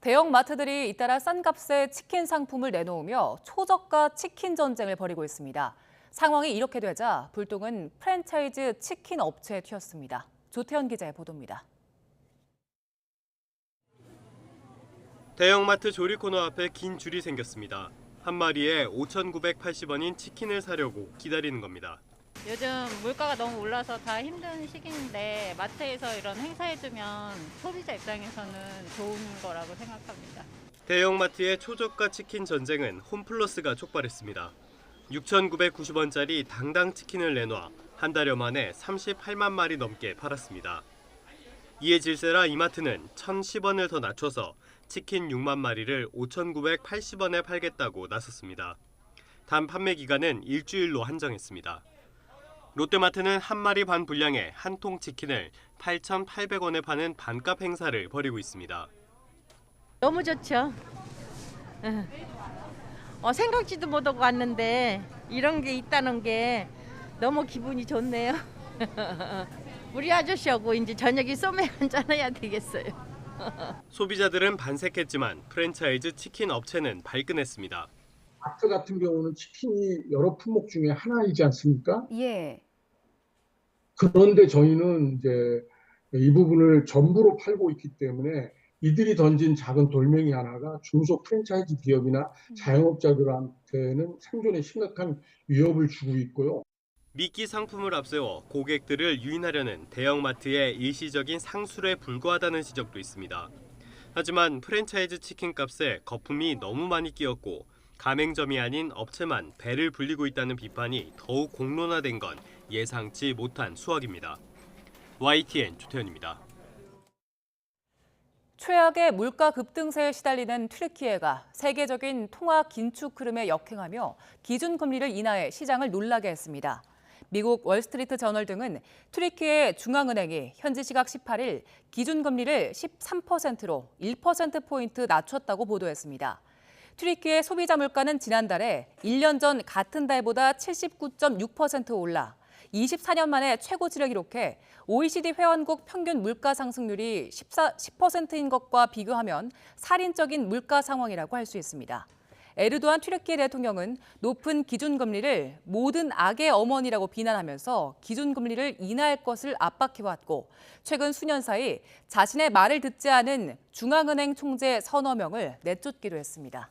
대형 마트들이 잇따라 싼 값에 치킨 상품을 내놓으며 초저가 치킨 전쟁을 벌이고 있습니다. 상황이 이렇게 되자 불똥은 프랜차이즈 치킨 업체에 튀었습니다. 조태현 기자의 보도입니다. 대형마트 조리 코너 앞에 긴 줄이 생겼습니다. 한 마리에 5,980원인 치킨을 사려고 기다리는 겁니다. 요즘 물가가 너무 올라서 다 힘든 시기인데 마트에서 이런 행사해주면 소비자 입장에서는 좋은 거라고 생각합니다. 대형마트의 초저가 치킨 전쟁은 홈플러스가 촉발했습니다. 6,990원짜리 당당 치킨을 내놔 한 달여 만에 38만 마리 넘게 팔았습니다. 이에 질세라 이마트는 1,010원을 더 낮춰서 치킨 6만 마리를 5,980원에 팔겠다고 나섰습니다. 단 판매 기간은 일주일로 한정했습니다. 롯데마트는 한 마리 반 분량의 한 통 치킨을 8,800원에 파는 반값 행사를 벌이고 있습니다. 너무 좋죠. 생각지도 못하고 왔는데 이런 게 있다는 게 너무 기분이 좋네요. 우리 아저씨하고 이제 저녁에 소맥 한잔 해야 되겠어요. 소비자들은 반색했지만 프랜차이즈 치킨 업체는 발끈했습니다. 마트 같은 경우는 치킨이 여러 품목 중에 하나이지 않습니까? 예. 그런데 저희는 이제 이 부분을 전부로 팔고 있기 때문에 이들이 던진 작은 돌멩이 하나가 중소 프랜차이즈 기업이나 자영업자들한테는 생존에 심각한 위협을 주고 있고요. 미끼 상품을 앞세워 고객들을 유인하려는 대형마트의 일시적인 상술에 불과하다는 지적도 있습니다. 하지만 프랜차이즈 치킨 값에 거품이 너무 많이 끼었고 가맹점이 아닌 업체만 배를 불리고 있다는 비판이 더욱 공론화된 건 예상치 못한 수확입니다. YTN 조태현입니다. 최악의 물가 급등세에 시달리는 튀르키예가 세계적인 통화 긴축 흐름에 역행하며 기준금리를 인하해 시장을 놀라게 했습니다. 미국 월스트리트 저널 등은 튀르키예 중앙은행이 현지 시각 18일 기준금리를 13%로 1%포인트 낮췄다고 보도했습니다. 튀르키예 소비자 물가는 지난달에 1년 전 같은 달보다 79.6% 올라 24년 만에 최고치를 기록해 OECD 회원국 평균 물가 상승률이 10%인 것과 비교하면 살인적인 물가 상황이라고 할 수 있습니다. 에르도안 튀르키예 대통령은 높은 기준금리를 모든 악의 어머니라고 비난하면서 기준금리를 인하할 것을 압박해왔고 최근 수년 사이 자신의 말을 듣지 않은 중앙은행 총재 서너 명을 내쫓기도 했습니다.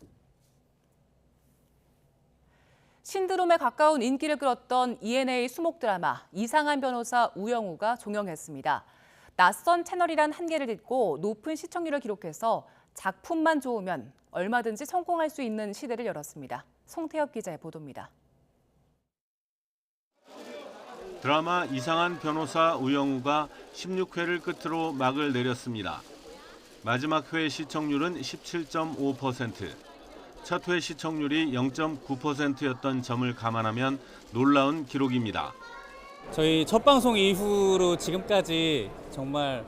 신드롬에 가까운 인기를 끌었던 ENA 수목 드라마 이상한 변호사 우영우가 종영했습니다. 낯선 채널이란 한계를 딛고 높은 시청률을 기록해서 작품만 좋으면 얼마든지 성공할 수 있는 시대를 열었습니다. 송태엽 기자의 보도입니다. 드라마 이상한 변호사 우영우가 16회를 끝으로 막을 내렸습니다. 마지막 회 시청률은 17.5%. 첫 회 시청률이 0.9%였던 점을 감안하면 놀라운 기록입니다. 저희 첫 방송 이후로 지금까지 정말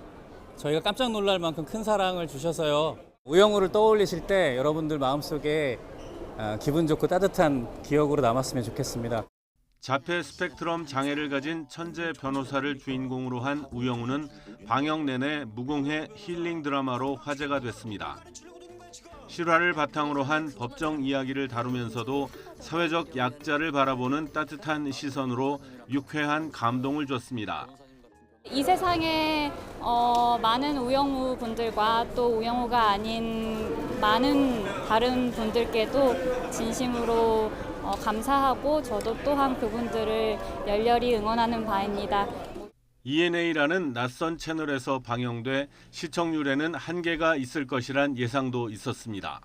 저희가 깜짝 놀랄 만큼 큰 사랑을 주셔서요. 우영우를 떠올리실 때 여러분들 마음속에 기분 좋고 따뜻한 기억으로 남았으면 좋겠습니다. 자폐 스펙트럼 장애를 가진 천재 변호사를 주인공으로 한 우영우는 방영 내내 무공해 힐링 드라마로 화제가 됐습니다. 실화를 바탕으로 한 법정 이야기를 다루면서도 사회적 약자를 바라보는 따뜻한 시선으로 유쾌한 감동을 줬습니다. 이 세상에 많은 우영우 분들과 또 우영우가 아닌 많은 다른 분들께도 진심으로 감사하고 저도 또한 그분들을 열렬히 응원하는 바입니다. ENA라는 낯선 채널에서 방영돼 시청률에는 한계가 있을 것이란 예상도 있었습니다.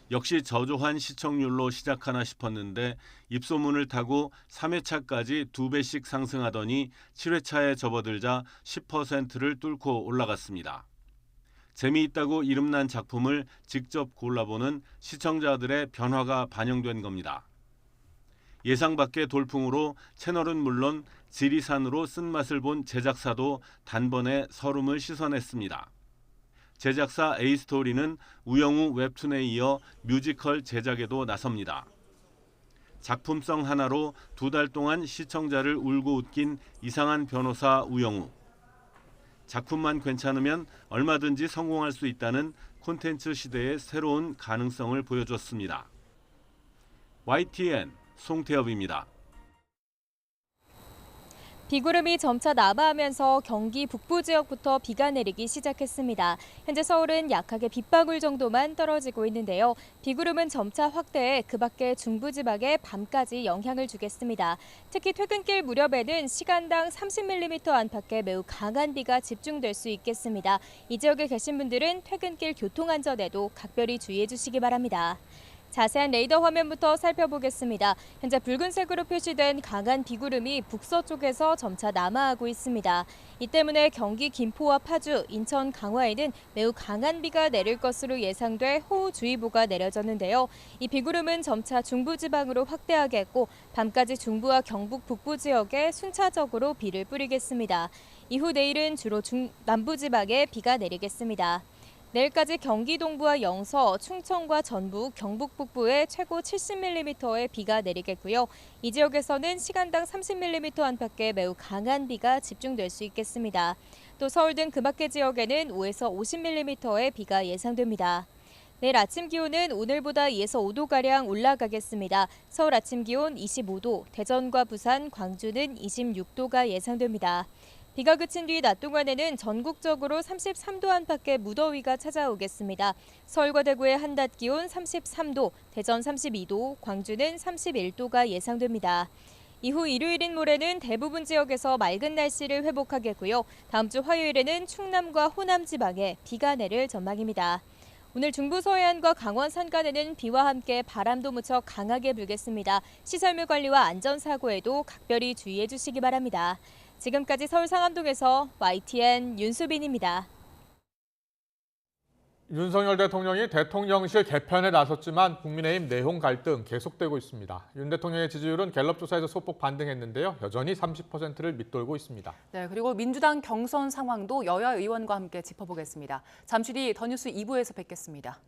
역시 저조한 시청률로 시작하나 싶었는데 입소문을 타고 3회차까지 2배씩 상승하더니 7회차에 접어들자 10%를 뚫고 올라갔습니다. 재미있다고 이름난 작품을 직접 골라보는 시청자들의 변화가 반영된 겁니다. 예상 밖의 돌풍으로 채널은 물론 지리산으로 쓴맛을 본 제작사도 단번에 서름을 씻어냈습니다. 제작사 A스토리는 우영우 웹툰에 이어 뮤지컬 제작에도 나섭니다. 작품성 하나로 2달 동안 시청자를 울고 웃긴 이상한 변호사 우영우. 작품만 괜찮으면 얼마든지 성공할 수 있다는 콘텐츠 시대의 새로운 가능성을 보여줬습니다. YTN 송태엽입니다. 비구름이 점차 남하하면서 경기 북부 지역부터 비가 내리기 시작했습니다. 현재 서울은 약하게 빗방울 정도만 떨어지고 있는데요. 비구름은 점차 확대해 그 밖에 중부지방에 밤까지 영향을 주겠습니다. 특히 퇴근길 무렵에는 시간당 30mm 안팎의 매우 강한 비가 집중될 수 있겠습니다. 이 지역에 계신 분들은 퇴근길 교통안전에도 각별히 주의해 주시기 바랍니다. 자세한 레이더 화면부터 살펴보겠습니다. 현재 붉은색으로 표시된 강한 비구름이 북서쪽에서 점차 남하하고 있습니다. 이 때문에 경기 김포와 파주, 인천, 강화에는 매우 강한 비가 내릴 것으로 예상돼 호우주의보가 내려졌는데요. 이 비구름은 점차 중부지방으로 확대하겠고 밤까지 중부와 경북 북부 지역에 순차적으로 비를 뿌리겠습니다. 이후 내일은 주로 남부지방에 비가 내리겠습니다. 내일까지 경기 동부와 영서, 충청과 전북, 경북 북부에 최고 70mm의 비가 내리겠고요. 이 지역에서는 시간당 30mm 안팎의 매우 강한 비가 집중될 수 있겠습니다. 또 서울 등 그 밖의 지역에는 5에서 50mm의 비가 예상됩니다. 내일 아침 기온은 오늘보다 2에서 5도가량 올라가겠습니다. 서울 아침 기온 25도, 대전과 부산, 광주는 26도가 예상됩니다. 비가 그친 뒤 낮 동안에는 전국적으로 33도 안팎의 무더위가 찾아오겠습니다. 서울과 대구의 한낮 기온 33도, 대전 32도, 광주는 31도가 예상됩니다. 이후 일요일인 모레는 대부분 지역에서 맑은 날씨를 회복하겠고요. 다음 주 화요일에는 충남과 호남 지방에 비가 내릴 전망입니다. 오늘 중부 서해안과 강원 산간에는 비와 함께 바람도 무척 강하게 불겠습니다. 시설물 관리와 안전사고에도 각별히 주의해 주시기 바랍니다. 지금까지 서울 상암동에서 YTN 윤수빈입니다. 윤석열 대통령이 대통령실 개편에 나섰지만 국민의힘 내홍 갈등 계속되고 있습니다. 윤 대통령의 지지율은 갤럽 조사에서 소폭 반등했는데요. 여전히 30%를 밑돌고 있습니다. 네, 그리고 민주당 경선 상황도 여야 의원과 함께 짚어보겠습니다. 잠시 뒤 더 뉴스 2부에서 뵙겠습니다.